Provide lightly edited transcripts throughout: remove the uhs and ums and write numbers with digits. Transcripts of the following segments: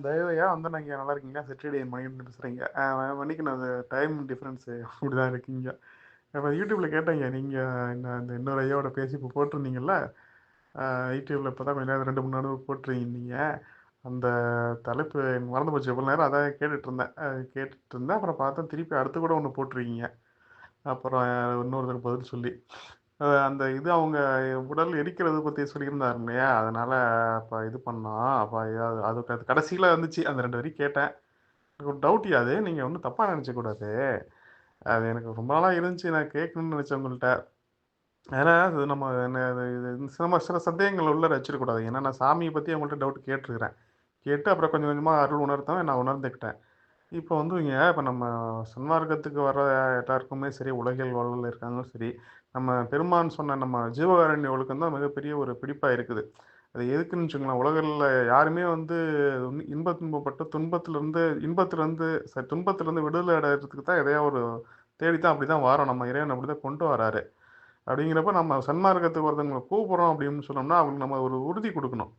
தயவையா வந்து நீங்க நல்லா இருக்கீங்களா? செட்டிடியன் மணிகண்டன் பேசுறேங்க. மன்னிக்கணும் அது டைம் டிஃபரன்ஸ் அப்படிதான் இருக்குங்க. இப்ப YouTubeல கேட்டேங்க. நீங்க இந்த இன்னொரு ஐயாவோட பேசி இப்ப போட்டிருந்தீங்கல்ல. YouTubeல இப்பதான் கொஞ்ச நேரம் 2, 3 நாள் போட்டிருந்தீங்க. அந்த தலைப்பு எனக்கு மறந்து போச்சு. இவ்வளவு நேரம் அதான் கேட்டுட்டு இருந்தேன். கேட்டுட்டு இருந்தேன். அப்புறம் பார்த்தேன் திருப்பி அடுத்து கூட ஒண்ணு போட்டிருக்கீங்க. அப்புறம் இன்னொருத்தருக்கு பதில் சொல்லி. அந்த இது அவங்க உடல் எரிக்கிறது பத்தி சொல்லியிருந்தாரு இல்லையா? அதனால அப்ப இது பண்ணோம். அப்ப அது கடைசியில வந்துச்சு. அந்த 2 வரி கேட்டேன். எனக்கு ஒரு டவுட்யா அது. நீங்க ஒண்ணும் தப்பா நெனச்சுக்க கூடாது. அது எனக்கு ரொம்ப நாளா இருந்துச்சு. நான் கேட்கணும்னு நெனச்சேன் உங்கள்ட்ட. ஏன்னா, அது நம்ம என்ன அது இது நம்ம சில சந்தேகங்கள் உள்ள வச்சிடக்கூடாது. ஏன்னா, நான் சாமிய பத்தி அவங்கள்ட்ட டவுட் கேட்டுருக்கிறேன். கேட்டு அப்புறம் கொஞ்சம் கொஞ்சமா அருள் உணர்த்தவும் நான் உணர்ந்துக்கிட்டேன். இப்போ வந்துங்க, இப்ப நம்ம சன்மார்க்கத்துக்கு வர எல்லாருக்குமே சரி, உலகியல் வாழ்வுல இருக்காங்களும் சரி, நம்ம பெருமான் சொன்ன நம்ம ஜீவகாருண்ய ஒழுக்கம் தான் மிகப்பெரிய ஒரு பிடிப்பா இருக்குது. அது எதுக்குன்னு வச்சுக்கோங்களேன், உலகில யாருமே வந்து இன்ப துன்பப்பட்டு துன்பத்திலிருந்து விடுதலை அடையறதுக்கு தான் எதையா ஒரு தேடி தான் அப்படிதான் வாரோம். நம்ம இறைவன் அப்படிதான் கொண்டு வராரு. அப்படிங்கிறப்ப நம்ம சன்மார்க்கத்துக்கு ஒருத்தவங்கள கூப்பிடுறோம் அப்படின்னு சொன்னோம்னா, அவங்களுக்கு நம்ம ஒரு உறுதி குடுக்கணும்.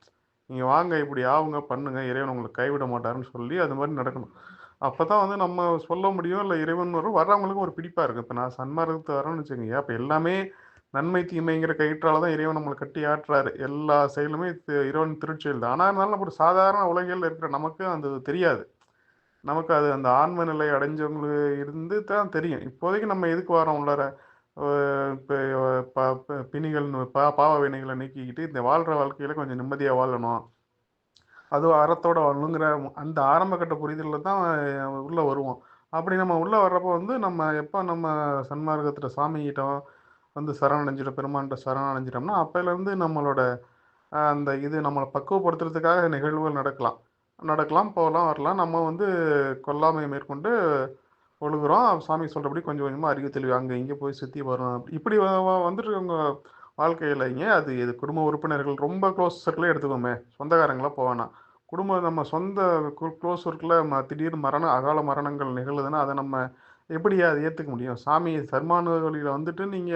நீங்க வாங்க, இப்படி ஆவுங்க, பண்ணுங்க. இறைவன் உங்கள கைவிட மாட்டாருன்னு சொல்லி, அது மாரி நடக்கணும். அப்பதான் வந்து நம்ம சொல்ல முடியும். இல்ல இறைவன் வரும். வர்றவங்களுக்கு ஒரு பிடிப்பா இருக்கும். இப்ப நான் சன்மார்க்கத்துக்கு வரேன்னு வச்சுக்கங்க. அப்ப எல்லாமே நன்மை, தீமைங்கிற கயிற்றால தான் இறைவன் நம்மள கட்டி ஆட்டுறாரு. எல்லா செயலுமே இறைவன் திருச்செயல் தான். ஆனா இருந்தாலும் நம்ம ஒரு சாதாரண உலகியல்ல இருக்கிற நமக்கு அந்த தெரியாது. நமக்கு அது அந்த ஆன்ம நிலை அடைஞ்சவங்களுக்கு இருந்து தான் தெரியும். இப்போதைக்கு நம்ம எதுக்கு வரோம் உள்ளார? அ இப்ப பிணிகள் பாவ வினைகள நீக்கிக்கிட்டு, இந்த வாழ்ற வாழ்க்கையில கொஞ்சம் நிம்மதியா வாழணும். அதுவும் அறத்தோட வாழணுங்கிற அந்த ஆரம்ப கட்ட புரிதல்ல தான் உள்ள வருவோம். அப்படி நம்ம உள்ள வர்றப்போ வந்து, நம்ம எப்ப நம்ம சன்மார்க்கத்துல சாமிகிட்ட வந்து சரணடைஞ்சிட்டோம், பெருமான்ட்ட சரணடைஞ்சிட்டோம்னா, அப்பயிலருந்து நம்மளோட அந்த இது நம்மள பக்குவப்படுத்துறதுக்காக நிகழ்வுகள் நடக்கலாம். நடக்கலாம், போலாம், வரலாம். நம்ம வந்து கொல்லாமைய மேற்கொண்டு ஒழுகுறோம். சாமி சொல்றபடி கொஞ்சம் கொஞ்சமா அறிவு தெளிவு அங்க இங்க போய் சுத்தி வரோம். இப்படி வந்துட்டுருக்கவங்க வாழ்க்கையிலங்க அது இது குடும்ப உறுப்பினர்கள் ரொம்ப க்ளோஸ் சர்க்கிளே எடுத்துக்கோமே. சொந்தக்காரங்களா போ வேணாம். குடும்பம் நம்ம சொந்த க்ளோஸ் சர்க்கிள்ல திடீர் மரணம், அகால மரணங்கள் நிகழுதுன்னா, அத நம்ம எப்படி அத ஏத்துக்க முடியும்? சாமி சர்மானுவ வழியில வந்துட்டு நீங்க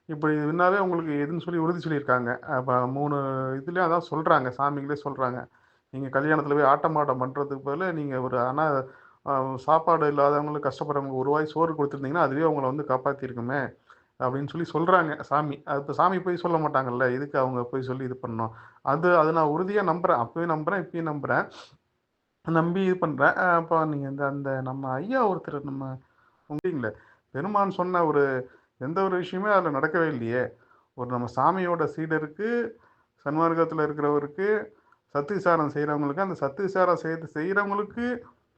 இப்படி இருந்தாவே உங்களுக்கு எதுன்னு சொல்லி உறுதி சொல்லியிருக்காங்க. அப்ப 3 இதுலயும் அதான் சொல்றாங்க. சாமிகளே சொல்றாங்க. நீங்க கல்யாணத்துல போய் ஆட்டம் பாட்டம் பண்றதுக்கு பதிலா நீங்க ஒரு அ சாப்பாடு இல்லாதவங்களுக்கு, கஷ்டப்படுறவங்களுக்கு ஒரு வாய் சோறு குடுத்துருந்தீங்கன்னா, அதுவே உங்கள வந்து காப்பாத்தியிருக்குமே! அப்படின்னு சொல்லி சொல்றாங்க சாமி. அது இப்ப சாமி பொய் சொல்ல மாட்டாங்கல்ல. எதுக்கு அவங்க பொய் சொல்லி இது பண்ணணும்? அது நான் உறுதியா நம்புறேன். அப்பயும் நம்புறேன், இப்பயும் நம்புறேன். நம்பி இது பண்றேன். அப்ப நீங்க இந்த அந்த நம்ம ஐயா ஒருத்தர் நம்ம உங்களீங்களே, பெருமான் சொன்ன ஒரு எந்த ஒரு விஷயமே அதுல நடக்கவே இல்லையே! ஒரு நம்ம சாமியோட சீடருக்கு, சன்மார்க்கத்துல இருக்கிறவருக்கு, சத்து விசாரம் செய்றவங்களுக்கு, அந்த சத்து விசாரம் செய்றவங்களுக்கு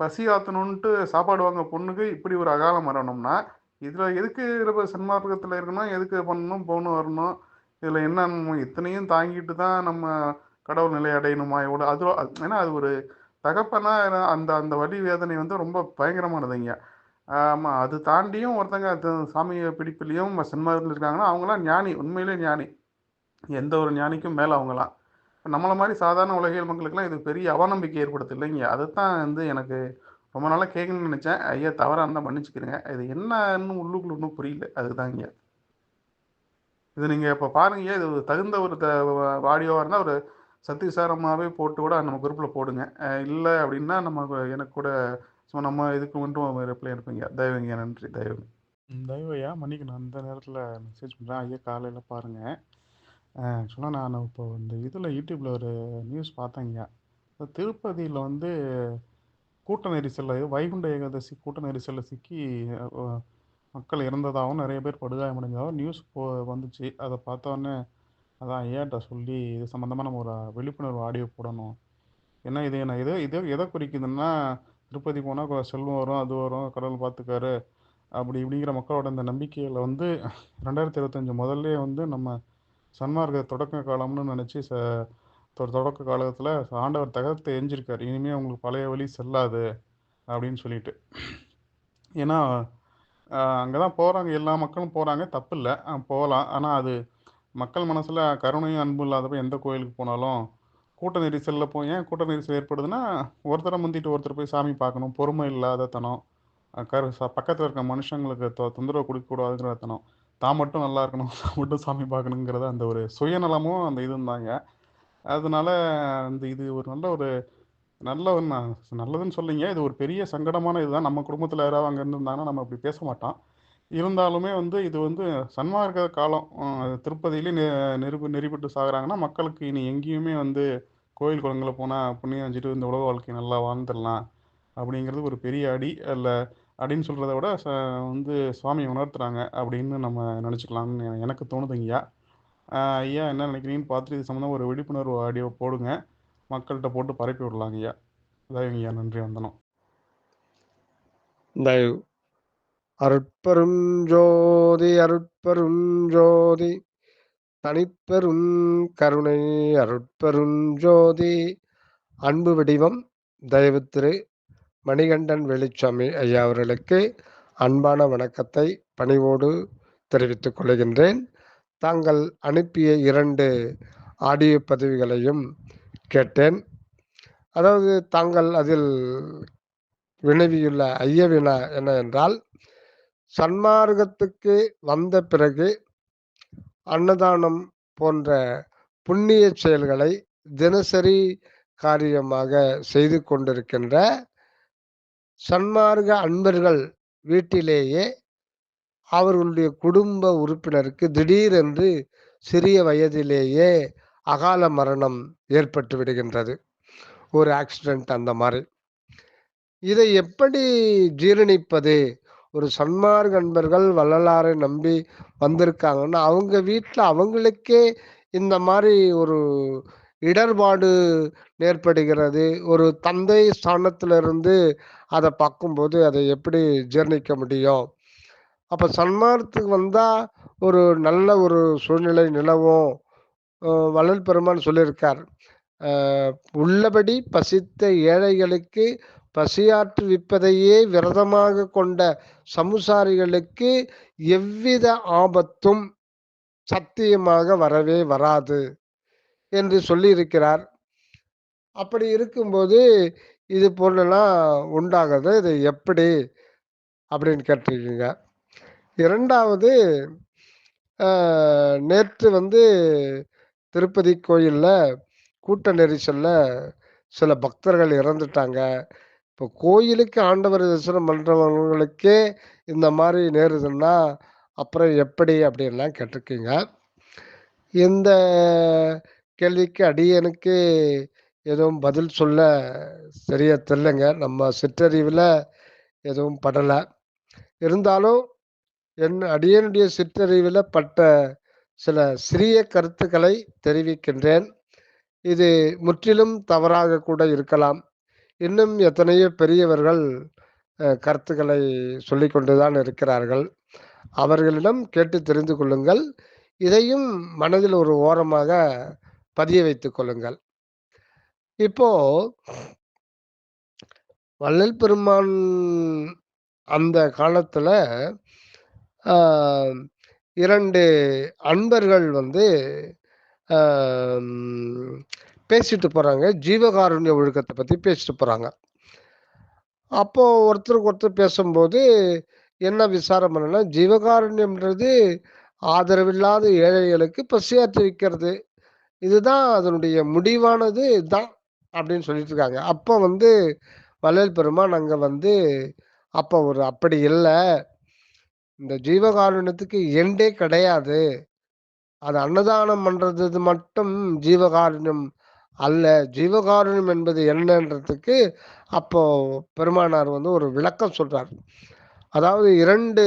பசி ஆத்தணுன்ட்டு சாப்பாடு வாங்க பொண்ணுக்கு இப்படி ஒரு அகால மரணம்னா, இதுல எதுக்கு நம்ம சன்மார்க்கத்துல இருக்கணும்? எதுக்கு பண்ணணும், போணும், வரணும்? இதுல என்ன நம்ம இத்தனையும் தாங்கிட்டு தான் நம்ம கடவுள் நிலை அடையணுமா? எவ்வளோ ஏன்னா அது ஒரு தகப்பனா அந்த அந்த வலி வேதனை வந்து ரொம்ப பயங்கரமானதுங்க. ஆமா. அது தாண்டியும் ஒருத்தங்க சாமிய பிடிப்பிலயும் சன்மார்க்கத்துல இருக்காங்கன்னா, அவங்கலாம் ஞானி. உண்மையிலே ஞானி. எந்த ஒரு ஞானிக்கும் மேல அவங்கலாம். நம்மள மாரி சாதாரண உலகியல் மக்களுக்கெல்லாம் இது பெரிய அவநம்பிக்கை ஏற்படுத்து இல்லைங்க. அதத்தான் வந்து எனக்கு ரொம்ப நாளா கேட்கணும்னு நெனச்சேன். ஐயா தவறா இருந்தா மன்னிச்சுக்கிறங்க. இது என்னன்னு உள்ளுக்குள்ள இன்னும் புரியல. அதுதாங்க. இது நீங்க இப்ப பாருங்கய்யா, இது ஒரு தகுந்த ஒரு ஆடியோவா இருந்தா ஒரு சத்திவிசாரமாவே போட்டு கூட நம்ம குரூப்ல போடுங்க. இல்ல அப்டின்னா எனக்கு கூட நம்ம இதுக்கு மட்டும் ரிப்ளை அனுப்புங்க. தயவுங்க. நன்றி. தயவு. தயவுயா மன்னிக்கணும். அந்த நேரத்தில மெசேஜ் பண்றேன். ஐயா காலையில பாருங்க. ஆக்சுவலா நான் இப்போ இந்த இதில YouTubeல ஒரு நியூஸ் பார்த்தேங்க. திருப்பதியில வந்து கூட்ட நெரிசல்ல வைகுண்ட ஏகாதசி கூட்ட நெரிசல்ல சிக்கி அ மக்கள் இறந்ததாகவும், நெறைய பேர் படுகாயமடைஞ்சதாகவும் நியூஸ் வந்துச்சு. அத பார்த்தோன்னே, அதான் ஐயாட்ட சொல்லி இது சம்மந்தமா நம்ம ஒரு விழிப்புணர்வு ஆடியோ போடணும். ஏன்னா இது நான் எத குறிக்குதுன்னா, திருப்பதி போனா செல்வம் வரும், அது வரும், கடவுள் பார்த்துக்குவாரு. அப்படி இப்படிங்கிற மக்களோட இந்த நம்பிக்கையில வந்து 2025 முதல்லயே வந்து நம்ம சன்மார்க்க தொடக்க காலம்னு நினைச்சு தொடக்க காலத்துல ஆண்டவர் தகர்த்து எறிஞ்சிருக்காரு. இனிமே உங்களுக்கு பழைய வழி செல்லாது அப்படின்னு சொல்லிட்டு. ஏன்னா, அங்க தான் போறாங்க. எல்லா மக்களும் போறாங்க. தப்பில்ல. போலாம். ஆனா அது மக்கள் மனசுல கருணையும், அன்பும் இல்லாதப்ப எந்த கோயிலுக்கு போனாலும், கூட்ட நெரிசல்ல போய் ஏன் கூட்ட நெரிசல் ஏற்படுதுன்னா, ஒருத்தர முந்திட்டு ஒருத்தர் போய் சாமி பார்க்கணும். பொறுமை இல்லாத தனம். பக்கத்துல இருக்க மனுஷங்களுக்கு தொந்தரவு குடுக்கக்கூடாதுங்கிற எத்தனம். தான் மட்டும் நல்லா இருக்கணும். தான் மட்டும் சாமி பார்க்கணுங்கிறத அந்த ஒரு சுயநலமும் அந்த இதுவும் தாங்க. அதனால இது ஒரு நல்ல ஒரு நல்லவன் நல்லதுன்னு சொல்லிங்க. இது ஒரு பெரிய சங்கடமான இதுதான். நம்ம குடும்பத்தில் யாராவது அங்கே இருந்திருந்தாங்கன்னா நம்ம அப்படி பேச மாட்டோம். இருந்தாலுமே வந்து இது வந்து சன்மார்க்க காலம். திருப்பதியிலே நெறிப்பட்டு சாகுறாங்கன்னா மக்களுக்கு இனி எங்கேயுமே வந்து கோயில் குளங்களை போனால் புண்ணியம் செஞ்சுட்டு இந்த உலக வாழ்க்கை நல்லா வாழ்ந்துடலாம் அப்படிங்கிறது ஒரு பெரிய அடி. அல்ல அடின்னு சொல்கிறத விட வந்து சுவாமியை உணர்த்துறாங்க அப்படின்னு நம்ம நினச்சிக்கலாம்னு எனக்கு தோணுதுங்கய்யா. ஐயா என்ன நினைக்கிறீங்கன்னு பார்த்துட்டு இது சம்மந்தமாக ஒரு விழிப்புணர்வு ஆடியோ போடுங்க. மக்கள்கிட்ட போட்டு பரப்பி விடலாங்க ஐயா. அதாவதுங்க ஐயா, நன்றி, வந்தனம். தயவு. அருட்பெரும் ஜோதி அருட்பெரும் ஜோதி தனிப்பெரும் கருணை அருட்பெரும் ஜோதி அன்பு வடிவம் தயவு திரு மணிகண்டன் வெளிச்சாமி ஐயா அவர்களுக்கு அன்பான வணக்கத்தை பணிவோடு தெரிவித்துக் கொள்கின்றேன். தாங்கள் அனுப்பிய 2 ஆடியோ பதிவுகளையும் கேட்டேன். அதாவது தாங்கள் அதில் வினவியுள்ள ஐயவினா என்ன என்றால், சன்மார்க்கத்துக்கு வந்த பிறகு அன்னதானம் போன்ற புண்ணிய செயல்களை தினசரி காரியமாக செய்து கொண்டிருக்கின்ற சன்மார்க்க அன்பர்கள் வீட்டிலேயே அவர்களுடைய குடும்ப உறுப்பினருக்கு திடீரென்று சிறிய வயதிலேயே அகால மரணம் ஏற்பட்டு விடுகின்றது. ஒரு ஆக்சிடென்ட் அந்த மாதிரி. இதை எப்படி ஜீரணிப்பது? ஒரு சன்மார்க்க அன்பர்கள் வள்ளலாரை நம்பி வந்திருக்காங்கன்னா அவங்க வீட்டில் அவங்களுக்கே இந்த மாதிரி ஒரு இடர்பாடு ஏற்படுகிறது. ஒரு தந்தை ஸ்தானத்திலிருந்து அதை பார்க்கும்போது அதை எப்படி ஜீரணிக்க முடியும்? அப்போ சன்மார்க்கத்துக்கு வந்தால் ஒரு நல்ல ஒரு சூழ்நிலை நிலவும். வள்ளல் பெருமான் சொல்லியிருக்கார், உள்ளபடி பசித்த ஏழைகளுக்கு பசியாற்றுவிப்பதையே விரதமாக கொண்ட சமுசாரிகளுக்கு எவ்வித ஆபத்தும் சத்தியமாக வரவே வராது என்று சொல்லியிருக்கிறார். அப்படி இருக்கும்போது இது போலலாம் உண்டாகுது. இது எப்படி அப்படின்னு கேட்டிருக்கீங்க. 2வது, நேற்று வந்து திருப்பதி கோயிலில் கூட்ட நெரிசலில் சில பக்தர்கள் இறந்துட்டாங்க. இப்போ கோயிலுக்கு ஆண்டவர் தரிசனம் பண்ணுறவங்களுக்கே இந்த மாதிரி நேருதுன்னா அப்புறம் எப்படி அப்படின்லாம் கேட்டிருக்கீங்க. இந்த கேள்விக்கு அடியனுக்கு எதுவும் பதில் சொல்ல சரியா தெரிலங்க. நம்ம சிற்றறிவில் எதுவும் படலை. இருந்தாலும் அடியனுடைய சிற்றறிவில் பட்ட சில சிறிய கருத்துக்களை தெரிவிக்கின்றேன். இது முற்றிலும் தவறாக கூட இருக்கலாம். இன்னும் எத்தனையோ பெரியவர்கள் கருத்துக்களை சொல்லிக் கொண்டுதான் இருக்கிறார்கள். அவர்களிடம் கேட்டு தெரிந்து கொள்ளுங்கள். இதையும் மனதில் ஒரு ஓரமாக பதிய வைத்துக் கொள்ளுங்கள். இப்போ வள்ளல் பெருமான் அந்த காலத்துல 2 அன்பர்கள் வந்து பேசிட்டு போறாங்க. ஜீவகாருண்ய ஒழுக்கத்தை பத்தி பேசிட்டு போறாங்க. அப்போ ஒருத்தருக்கு ஒருத்தர் பேசும்போது என்ன விசாரம் பண்ணனா, ஜீவகாருண்யம்ன்றது ஆதரவில்லாத ஏழைகளுக்கு பசியாற்றி வைக்கிறது. இதுதான் அதனுடைய முடிவானது இதுதான் அப்படின்னு சொல்லிட்டு இருக்காங்க. அப்போ வந்து வள்ளல் பெருமான் அங்க வந்து அப்படி இல்லை, இந்த ஜீவகாருண்யத்துக்கு எண்டே கிடையாது. அது அன்னதானம் பண்றது மட்டும் ஜீவகாருண்யம் அல்ல. ஜீவகாருண்யம் என்பது என்னன்றதுக்கு அப்போ பெருமானார் வந்து ஒரு விளக்கம் சொல்றார். அதாவது 2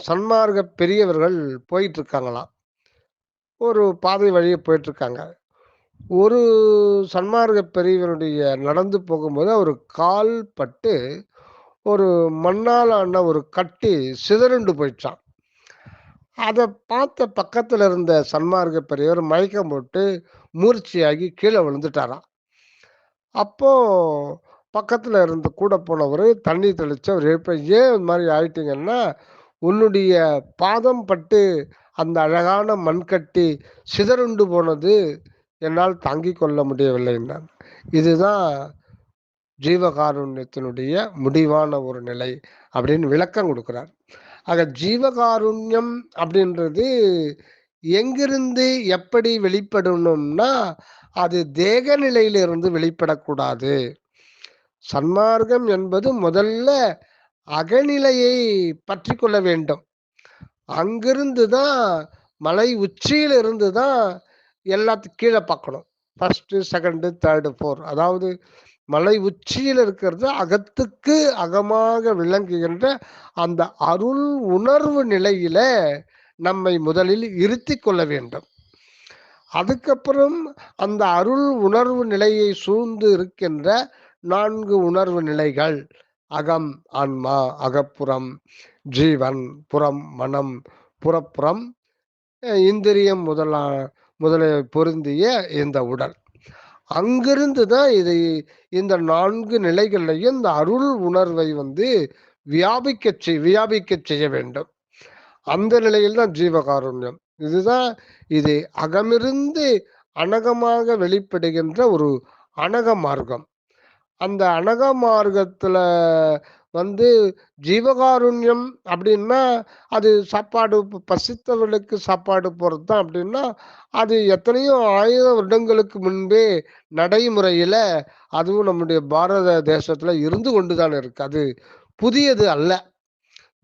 சன்மார்க்க பெரியவர்கள் போயிட்டு இருக்காங்களாம். ஒரு பாதை வழியே போயிட்டு இருக்காங்க. ஒரு சன்மார்க்க பெரியவருடைய நடந்து போகும்போது அவர் கால் பட்டு ஒரு மண்ணால் ஆன ஒரு கட்டி சிதறுண்டு போயிடுச்சான். அதை பார்த்த பக்கத்தில் இருந்த சன்மார்க்க பெரியவர் மயக்கம் போட்டு மூர்ச்சியாகி கீழே விழுந்துட்டாராம். அப்போ பக்கத்தில் இருந்து கூட போனவர் தண்ணி தெளிச்சு அவர் எழுப்ப, ஏன் இது மாதிரி ஆயிட்டீங்கன்னா, உன்னுடைய பாதம் பட்டு அந்த அழகான மண்கட்டி சிதறுண்டு போனது என்னால் தாங்கிக் கொள்ள முடியவில்லை என்றார். இதுதான் ஜீவகாருண்யத்தினுடைய முடிவான ஒரு நிலை அப்படின்னு விளக்கம் கொடுக்கிறார். ஆக ஜீவகாருண்யம் அப்படின்றது எங்கிருந்து எப்படி வெளிப்படணும்னா, அது தேக நிலையிலிருந்து வெளிப்படக்கூடாது. சன்மார்க்கம் என்பது முதல்ல அகநிலையை பற்றி கொள்ள வேண்டும். அங்கிருந்து தான் மலை உச்சியில இருந்து தான் எல்லாத்துக்கும் கீழே பார்க்கணும். First, second, third, four. அதாவது மலை உச்சியில் இருக்கிறது அகத்துக்கு அகமாக விளங்குகின்ற அந்த அருள் உணர்வு நிலையில நம்மை முதலில் இருத்தி கொள்ள வேண்டும். அதுக்கப்புறம் அந்த அருள் உணர்வு நிலையை சூழ்ந்து இருக்கின்ற 4 உணர்வு நிலைகள்: அகம் ஆன்மா, அகப்புறம் ஜீவன், புறம் மனம், புறப்புறம் இந்திரியம் முதலிய பொருந்திய இந்த உடல். அங்கிருந்து தான் இந்த 4 நிலைகளையும் இந்த அருள் உணர்வை வியாபிக்க செய்ய வேண்டும். அந்த நிலையில் தான் ஜீவகாருண்யம். இது அகமிருந்து அனகமாக வெளிப்படுகின்ற ஒரு அனக மார்க்கம். அந்த அனக மார்க்கத்துல ஜீவகாருண்யம் அப்படின்னா அது சாப்பாடு, பசித்தவர்களுக்கு சாப்பாடு போறது தான். அப்படின்னா அது எத்தனையோ 1000 வருடங்களுக்கு முன்பே நடைமுறையில, அதுவும் நம்முடைய பாரத தேசத்துல இருந்து கொண்டுதான் இருக்கு. அது புதியது அல்ல.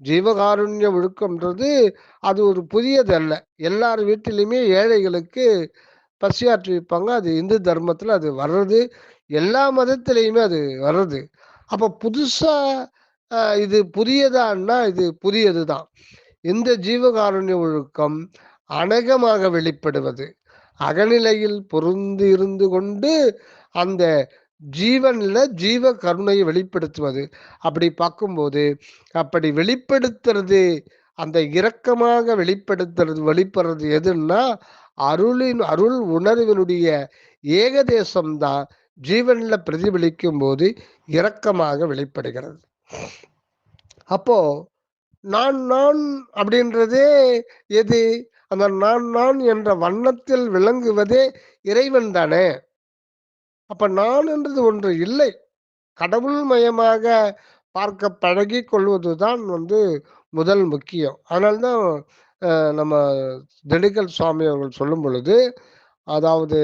ஜீவகாருண்ய ஒழுக்கம்ன்றது அது ஒரு புதியது அல்ல. எல்லார் வீட்டிலுமே ஏழைகளுக்கு பசியாற்றி வைப்பாங்க. அது இந்து தர்மத்துல அது வர்றது, எல்லா மதத்திலையுமே அது வர்றது. அப்ப புதுசா இது புதியதான்னா இது புதியதுதான். இந்த ஜீவகாருண்ய ஒழுக்கம் அநேகமாக வெளிப்படுவது, அகநிலையில் பொருந்தி இருந்து கொண்டு அந்த ஜீவன்ல ஜீவ கருணையை வெளிப்படுத்துவது. அப்படி பார்க்கும்போது அப்படி வெளிப்படுத்துறது, அந்த இரக்கமாக வெளிப்படுறது எதுன்னா அருள் உணர்வினுடைய ஏகதேசம்தான் ஜீவன்ல பிரதிபலிக்கும் போது இரக்கமாக வெளிப்படுகிறது. அப்போ நான் நான் அப்படின்றதே எது? அந்த நான் என்ற வண்ணத்தில் விளங்குவதே இறைவன் தானே. அப்ப நான் என்றது ஒன்று இல்லை. கடவுள் மயமாக பார்க்க பழகி கொள்வதுதான் முதல் முக்கியம். அதனால்தான் நம்ம திண்டுக்கல் சுவாமி அவர்கள் சொல்லும் பொழுது, அதாவது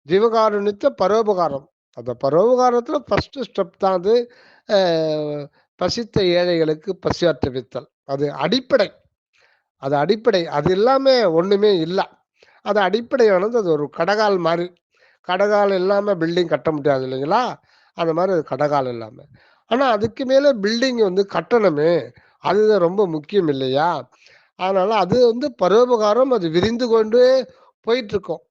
ஜீவகாருண்யத்தை பரோபகாரம், அந்த பரோபகாரத்துல ஃபர்ஸ்ட் ஸ்டெப் தான் அது பசித்த ஏழைகளுக்கு பசியாற்றுவித்தல். அது அடிப்படை. அது இல்லாம ஒண்ணுமே இல்லை. அது அடிப்படையானது. அது ஒரு கடகால் மாதிரி. கடகால் இல்லாம பில்டிங் கட்ட முடியாது இல்லைங்களா? அந்த மாதிரி அது கடகால் இல்லாம. ஆனா அதுக்கு மேல பில்டிங் கட்டணுமே, அது ரொம்ப முக்கியம் இல்லையா? அதனால அது பரோபகாரம். அது விரிந்து கொண்டு போயிட்டு இருக்கும்.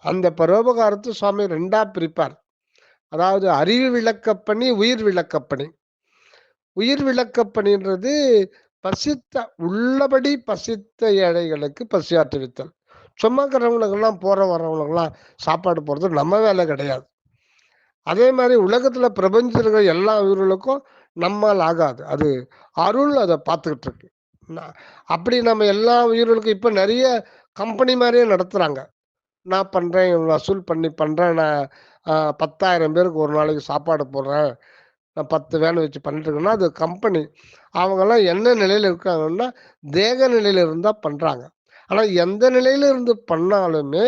அந்த பரோபகாரத்தை சுவாமி 2ஆ பிரிப்பார். அதாவது அறிவு விளக்கப்பணி, உயிர் விளக்கப்பணி. உயிர் விளக்கப்பணின்றது உள்ளபடி பசித்த ஏழைகளுக்கு பசியாற்றுவித்தல். சும்மா இருக்கிறவங்களுக்கெல்லாம், போற வரவங்களுக்கெல்லாம் சாப்பாடு போடுறது நம்ம வேலை கிடையாது. அதே மாதிரி உலகத்துல பிரபஞ்சத்தில் இருக்கிற எல்லா உயிர்களுக்கும் நம்மால் ஆகாது. அது அருள் அதை பார்த்துக்கிட்டு இருக்கு. அப்படி நம்ம எல்லா உயிர்களுக்கும் இப்ப நிறைய கம்பெனி மாதிரியே நடத்துறாங்க. நான் பண்றேன், வசூல் பண்ணி பண்றேன், நான் 10,000 பேருக்கு ஒரு நாளைக்கு சாப்பாடு போடுறேன், நான் 10 வேன் வச்சு பண்ணிட்டு இருக்கேன்னா அது கம்பெனி. அவங்கெல்லாம் என்ன நிலையில இருக்காங்கன்னா தேக நிலையில இருந்தா பண்றாங்க. ஆனா எந்த நிலையில இருந்து பண்ணாலுமே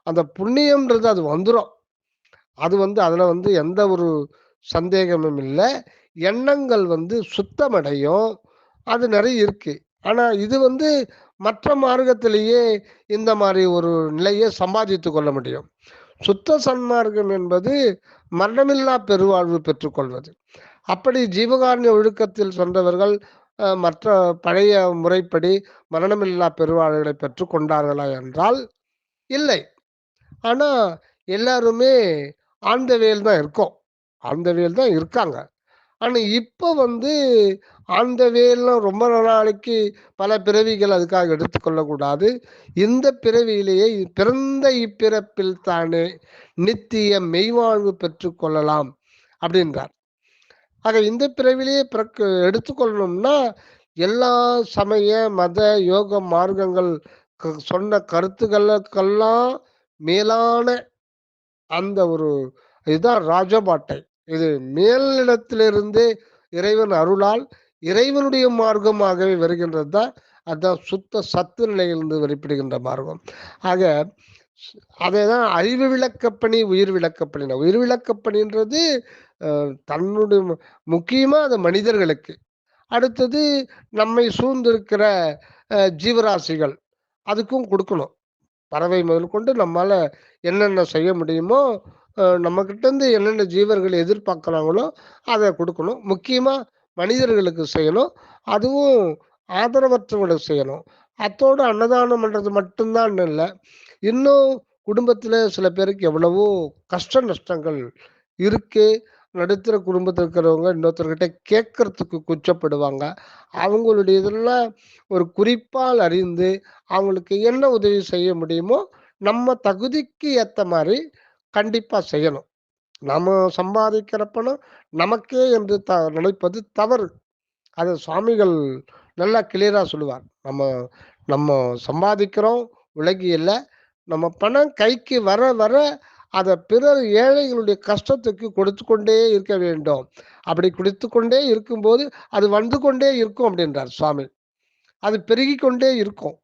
அந்த புண்ணியம்ன்றது அது வந்துடும். அது அதுல எந்த ஒரு சந்தேகமும் இல்லை. எண்ணங்கள் சுத்தமடையும். அது நிறைய இருக்கு. ஆனா இது மற்ற மார்க்கத்திலேயே இந்த மாதிரி ஒரு நிலையை சம்பாதித்து கொள்ள முடியும். சுத்த சன்மார்க்கம் என்பது மரணமில்லா பெருவாழ்வு பெற்றுக்கொள்வது. அப்படி ஜீவகாருண்ய ஒழுக்கத்தில் சென்றவர்கள் மற்ற பழைய முறைப்படி மரணமில்லா பெருவாழ்வுகளை பெற்றுக் கொண்டார்களா என்றால் இல்லை. ஆனா எல்லாருமே ஆழ்ந்த வேல் தான் இருக்கோம். ஆழ்ந்த வேல் தான் இருக்காங்க. ஆனா இப்ப ஆழ்ந்த வேல்லாம் ரொம்ப நாளைக்கு பல பிறவிகள் அதுக்காக எடுத்துக்கொள்ளக்கூடாது. இந்த பிறவியிலேயே பிறந்த இப்பிறப்பில் தானே நித்திய மெய்வாழ்வு பெற்றுக் கொள்ளலாம் அப்படின்றார். ஆக இந்த பிறவிலேயே எடுத்துக்கொள்ளணும்னா எல்லா சமய மத யோக மார்க்கங்கள் சொன்ன கருத்துக்களுக்கெல்லாம் மேலான அந்த ஒரு இதுதான் ராஜபாட்டை. இது மேலிடத்திலிருந்து இறைவன் அருளால் இறைவனுடைய மார்க்கமாகவே வருகின்றது தான். அதுதான் சுத்த சத்து நிலையிலிருந்து வெளிப்படுகின்ற மார்க்கம். ஆக அதேதான் அறிவு விளக்கப்பணி, உயிர் விளக்கப்பணி. உயிர் விளக்கப்பணின்றது தன்னுடைய முக்கியமா அது மனிதர்களுக்கு. அடுத்தது நம்மை சூழ்ந்திருக்கிற ஜீவராசிகள் அதுக்கும் கொடுக்கணும். பறவை முதல் கொண்டு நம்மால என்னென்ன செய்ய முடியுமோ, நம்ம கிட்ட இருந்து என்னென்ன ஜீவர்கள் எதிர்பார்க்குறாங்களோ அதை கொடுக்கணும். முக்கியமா மனிதர்களுக்கு செய்யணும். அதுவும் ஆதரவற்றவங்களுக்கு செய்யணும். அத்தோடு அன்னதானம் பண்றது மட்டும்தான் இல்ல. இன்னும் குடும்பத்துல சில பேருக்கு எவ்வளவோ கஷ்ட நஷ்டங்கள் இருக்கு. நடுத்தர குடும்பத்துல இருக்கிறவங்க இன்னொருத்தர்கிட்ட கேட்கறதுக்கு கூச்சப்படுவாங்க. அவங்களுடைய இதெல்லாம் ஒரு குறிப்பால் அறிந்து அவங்களுக்கு என்ன உதவி செய்ய முடியுமோ நம்ம தகுதிக்கு ஏத்த மாதிரி கண்டிப்பா செய்யணும். நம்ம சம்பாதிக்கிற பணம் நமக்கே என்று நினைப்பது தவறு. அது சுவாமிகள் நல்லா கிளியரா சொல்லுவார். நம்ம நம்ம சம்பாதிக்கிறோம் உலகி இல்ல. நம்ம பணம் கைக்கு வர வர அதை பிறர் ஏழைகளுடைய கஷ்டத்துக்கு கொடுத்து கொண்டே இருக்க வேண்டும். அப்படி கொடுத்து கொண்டே இருக்கும்போது அது வந்து கொண்டே இருக்கும் அப்படின்றார் சுவாமி. அது பெருகி கொண்டே இருக்கும்.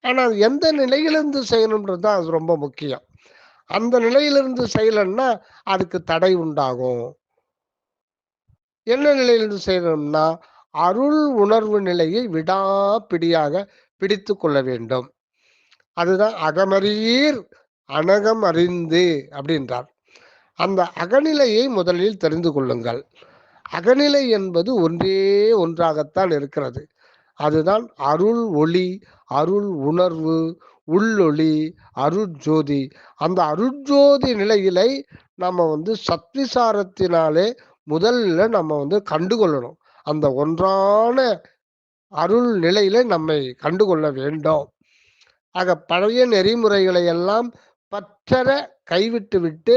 ஆனா அது எந்த நிலையிலிருந்து செய்யணும்ன்றது தான் அது ரொம்ப முக்கியம். அந்த நிலையிலிருந்து செய்யலன்னா அதுக்கு தடை உண்டாகும். என்ன நிலையிலிருந்து செய்யணும்னா அருள் உணர்வு நிலையை விடாப்பிடியாக பிடித்து கொள்ள வேண்டும். அதுதான் அகமறியீர் அனகம் அறிந்து அப்படின்றார். அந்த அகநிலையை முதலில் தெரிந்து கொள்ளுங்கள். அகநிலை என்பது ஒன்றே ஒன்றாகத்தான் இருக்கிறது. அதுதான் அருள் ஒளி, அருள் உணர்வு, உள்ளொளி, அருட்ஜோதி. அந்த அருட்ஜோதி நிலையிலை நம்ம சத்விசாரத்தினாலே முதல்ல நம்ம கண்டுகொள்ளணும். அந்த ஒன்றான அருள் நிலையில நம்மை கண்டுகொள்ள வேண்டும். ஆக பழைய நெறிமுறைகளை எல்லாம் பற்றற கைவிட்டு விட்டு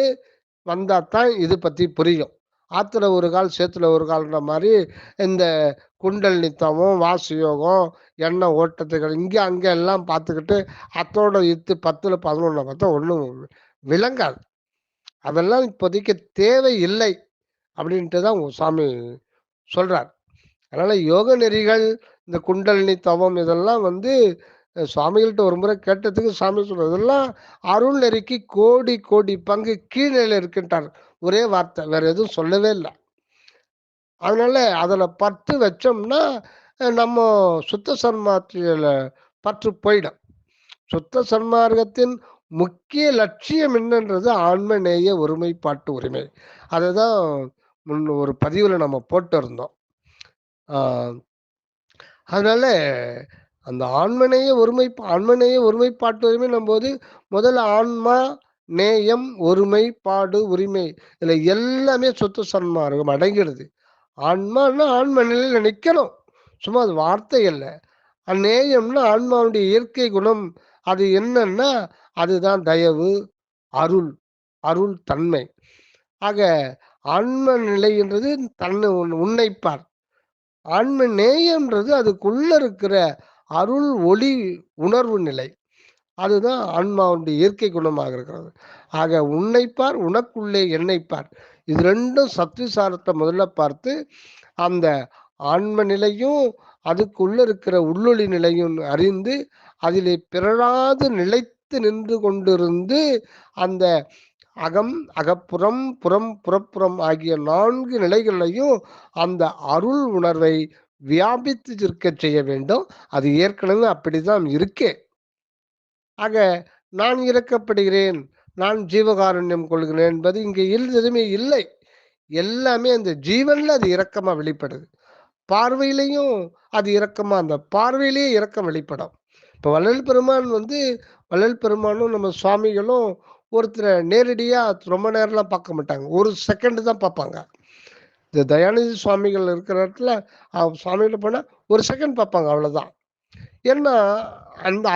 வந்தாதான் இது பத்தி புரியும். ஆத்துல ஒரு கால் சேத்துல ஒரு கால்ன்ற மாதிரி இந்த குண்டல் நித்தமும் வாசு யோகம் எண்ணெய் ஓட்டத்துகள் இங்க அங்க எல்லாம் பார்த்துக்கிட்டு அத்தோட இத்து 10ல் 11 பார்த்தா ஒன்றும் விளங்காது. அதெல்லாம் இப்போதைக்கு தேவை இல்லை அப்படின்ட்டு தான் உங்க சாமி சொல்றார். அதனால யோக நெறிகள் இந்த குண்டலினி தவம் இதெல்லாம் சுவாமிகள்கிட்ட ஒரு முறை கேட்டதுக்கு சாமி சொல்றது இதெல்லாம் அருள் நெறிக்கு கோடி கோடி பங்கு கீழ்நிலையில இருக்கின்றார். ஒரே வார்த்தை, வேற எதுவும் சொல்லவே இல்லை. அதனால அதுல பற்று வச்சோம்னா நம்ம சுத்த சன்மார்க்கத்துல பற்று போயிடும். சுத்த சன்மார்க்கத்தின் முக்கிய லட்சியம் என்னன்றது ஆன்மநேய ஒருமைப்பாட்டு உரிமை. அதுதான் ஒரு பதிவுல நம்ம போட்டு இருந்தோம். அதனால அந்த ஆன்மநேய ஒருமைப்பாட்டு உரிமை போது முதல்ல ஆன்மா நேயம் ஒருமைப்பாடு உரிமை இதுல எல்லாமே சொத்து சன்மார்க்கம் அடங்கிடுது. ஆன்மான்னா ஆன்ம நிலையில நிக்கணும், சும்மா அது வார்த்தை இல்லை. நேயம்னா ஆன்மாவுடைய இயற்கை குணம். அது என்னன்னா அதுதான் தயவு, அருள், அருள் தன்மை. ஆக ஆன்ம நிலைன்றது தன்னை உன்னைப்பார். ஆன்ம நேயம்ன்றது அதுக்குள்ள இருக்கிற அருள் ஒளி உணர்வு நிலை. அதுதான் ஆன்மாவுடைய இயற்கை குணமாக இருக்கிறது. ஆக உன்னைப்பார், உனக்குள்ளே என்னைப்பார். இது ரெண்டும் சத்விசாரத்தை முதல்ல பார்த்து அந்த ஆன்ம நிலையும் அதுக்குள்ள இருக்கிற உள்ளொளி நிலையும் அறிந்து அதிலே பிறழாது நிலைத்து நின்று கொண்டிருந்து அந்த அகம் அகப்புறம் புறம் புறப்புறம் ஆகிய 4 நிலைகளையும் அந்த அருள் உணர்வை வியாபித்து இருக்க செய்ய வேண்டும். அது ஏற்கனவே அப்படிதான் இருக்கே. ஆக நான் இறக்கப்படுகிறேன், நான் ஜீவகாருண்யம் கொள்கிறேன் என்பது இங்கே எதுவுமே இல்லை. எல்லாமே அந்த ஜீவன்ல அது இரக்கமா வெளிப்படுது. பார்வையிலையும் அது இரக்கமா அந்த பார்வையிலேயே இரக்கம் வெளிப்படும். இப்போ வள்ளல் பெருமான் வள்ளல் பெருமானும் நம்ம சுவாமிகளும் ஒருத்தரை நேரடியா ரொம்ப நேரம்லாம் பார்க்க மாட்டாங்க. ஒரு செகண்ட் தான் பார்ப்பாங்க. இந்த தயாநிதி சுவாமிகள் இருக்கிற இடத்துல சுவாமிகிட்ட போனா ஒரு செகண்ட் பார்ப்பாங்க, அவ்வளவுதான். ஏன்னா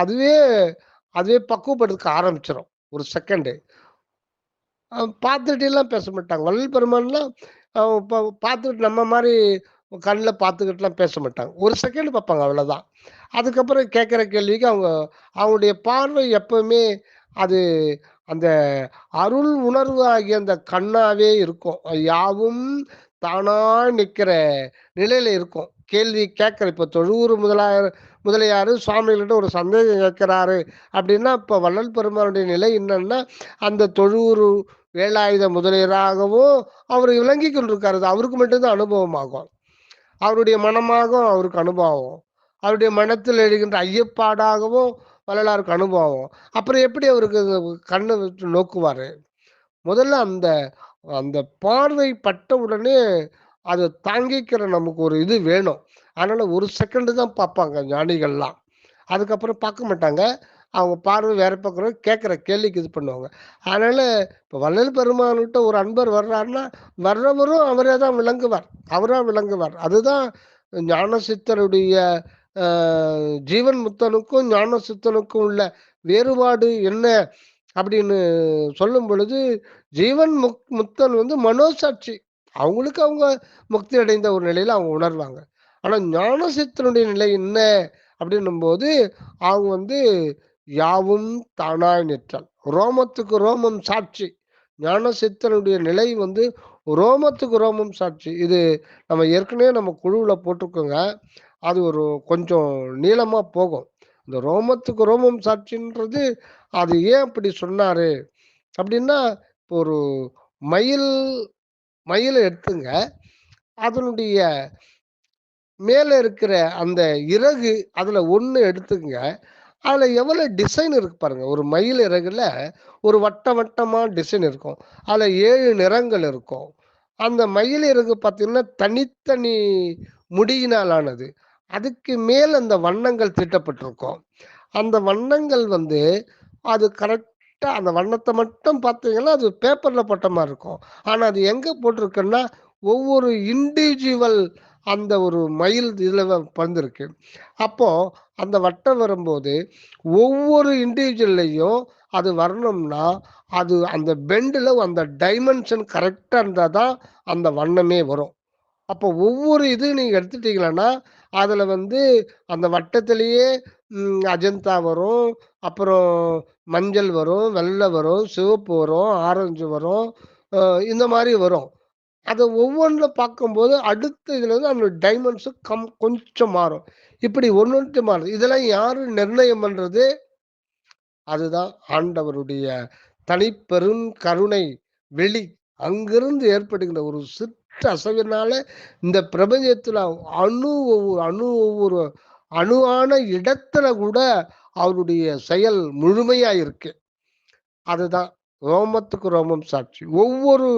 அதுவே அதுவே பக்குவப்படுத்த ஆரம்பிச்சிடும். ஒரு செகண்டு பார்த்துட்டு எல்லாம் பேச மாட்டாங்க. வள்ளல் பெருமான்லாம் பார்த்துக்கிட்டு நம்ம மாதிரி கண்ணில் பார்த்துக்கிட்டுலாம் பேச மாட்டாங்க. ஒரு செகண்ட் பார்ப்பாங்க, அவ்வளோதான். அதுக்கப்புறம் கேட்குற கேள்விக்கு அவங்களுடைய பார்வை எப்பவுமே அது அந்த அருள் உணர்வு ஆகிய அந்த கண்ணாவே இருக்கும். யாவும் தானா நிற்கிற நிலையில இருக்கும். கேள்வி கேட்கிற, இப்ப தொழுவூர் முதலியாரு சுவாமிகள்கிட்ட ஒரு சந்தேகம் கேட்கிறாரு அப்படின்னா, இப்ப வள்ளல் பெருமானுடைய நிலை என்னன்னா, அந்த தொழுவூர் வேலாயுத முதலியராகவும் அவர் விளங்கி கொண்டிருக்காரு. அவருக்கு மட்டும்தான் அனுபவமாகும். அவருடைய மனமாகவும் அவருக்கு அனுபவம், அவருடைய மனத்தில் எழுகின்ற ஐயப்பாடாகவும் வள்ளலாருக்கு அனுபவம். அப்புறம் எப்படி அவருக்கு கண்ணை வச்சு நோக்குவாரு? முதல்ல அந்த அந்த பார்வை பட்ட உடனே அதை தாங்கிக்கிற நமக்கு ஒரு இது வேணும். அதனால ஒரு செகண்ட் தான் பார்ப்பாங்க ஞானிகள்லாம். அதுக்கப்புறம் பார்க்க மாட்டாங்க. அவங்க பார்வை வேற பக்கம், கேட்குற கேள்விக்கு இது பண்ணுவாங்க. அதனால இப்போ வள்ளல் பெருமான்கிட்ட ஒரு அன்பர் வர்றாருன்னா, வர்றவரும் அவரே தான் விளங்குவார். அவரா விளங்குவார். அதுதான் ஞான சித்தருடைய ஜீவன் முத்தனுக்கும் ஞான சித்தனுக்கும் உள்ள வேறுபாடு என்ன அப்படின்னு சொல்லும் பொழுது, ஜீவன் முக்தன் வந்து மனோசாட்சி. அவங்களுக்கு அவங்க முக்தி அடைந்த ஒரு நிலையில அவங்க உணர்வாங்க. ஆனா ஞானசித்தனுடைய நிலை என்ன அப்படின்னும் போது, அவங்க வந்து யாவும் தானாய் நிற்றல். ரோமத்துக்கு ரோமம் சாட்சி. ஞானசித்தனுடைய நிலை வந்து ரோமத்துக்கு ரோமம் சாட்சி. இது நம்ம ஏற்கனவே நம்ம குழுவுல போட்டிருக்கோங்க. அது ஒரு கொஞ்சம் நீளமா போகும். இந்த ரோமத்துக்கு ரோமம் சாட்சின்றது அது ஏன் அப்படி சொன்னாரு அப்படின்னா, இப்போ ஒரு மயில் மயிலை எடுத்துங்க. அதனுடைய மேல இருக்கிற அந்த இறகு அதுல ஒண்ணு எடுத்துங்க. அதுல எவ்வளவு டிசைன் இருக்கு பாருங்க. ஒரு மயில் இறகுல ஒரு வட்ட வட்டமா டிசைன் இருக்கும். அதுல 7 நிறங்கள் இருக்கும். அந்த மயில் இறகு பார்த்தீங்கன்னா தனித்தனி முடியினால் ஆனது. அதுக்கு மேல் அந்த வண்ணங்கள் தீட்டப்பட்டிருக்கும். அந்த வண்ணங்கள் வந்து அது கரெக்டா அந்த வண்ணத்தை மட்டும் பார்த்தீங்கன்னா அது பேப்பர்ல போட்ட மாதிரி இருக்கும். ஆனா அது எங்க போட்டிருக்குன்னா ஒவ்வொரு இண்டிவிஜுவல் அந்த ஒரு மயில் இதுல பறந்துருக்கு. அப்போ அந்த வட்டம் வரும்போது ஒவ்வொரு இண்டிவிஜுவல்லையும் அது வரணும்னா அது அந்த பெண்டில் அந்த டைமென்ஷன் கரெக்டா இருந்தால் தான் அந்த வண்ணமே வரும். அப்போ ஒவ்வொரு இது நீங்க எடுத்துட்டீங்கன்னா அதுல வந்து அந்த வட்டத்திலேயே அஜந்தா வரும், அப்புறம் மஞ்சள் வரும், வெள்ளை வரும், சிவப்பு வரும், ஆரஞ்சு வரும், இந்த மாதிரி வரும். அதை ஒவ்வொன்றுல பார்க்கும்போது அடுத்த இதுல வந்து அந்த டைமென்ஷன் கொஞ்சம் மாறும். இப்படி ஒன்று மாறுது. இதெல்லாம் யாரு நிர்ணயம் பண்றது? அதுதான் ஆண்டவருடைய தனிப்பெரும் கருணை வெளி. அங்கிருந்து ஏற்படுகின்ற ஒரு சிற்ற அசைவினால இந்த பிரபஞ்சத்துல ஒவ்வொரு அணுவான இடத்துல கூட அவருடைய செயல் முழுமையா இருக்கு. அதுதான் ரோமத்துக்கு ரோமம் சாட்சி. ஒவ்வொரு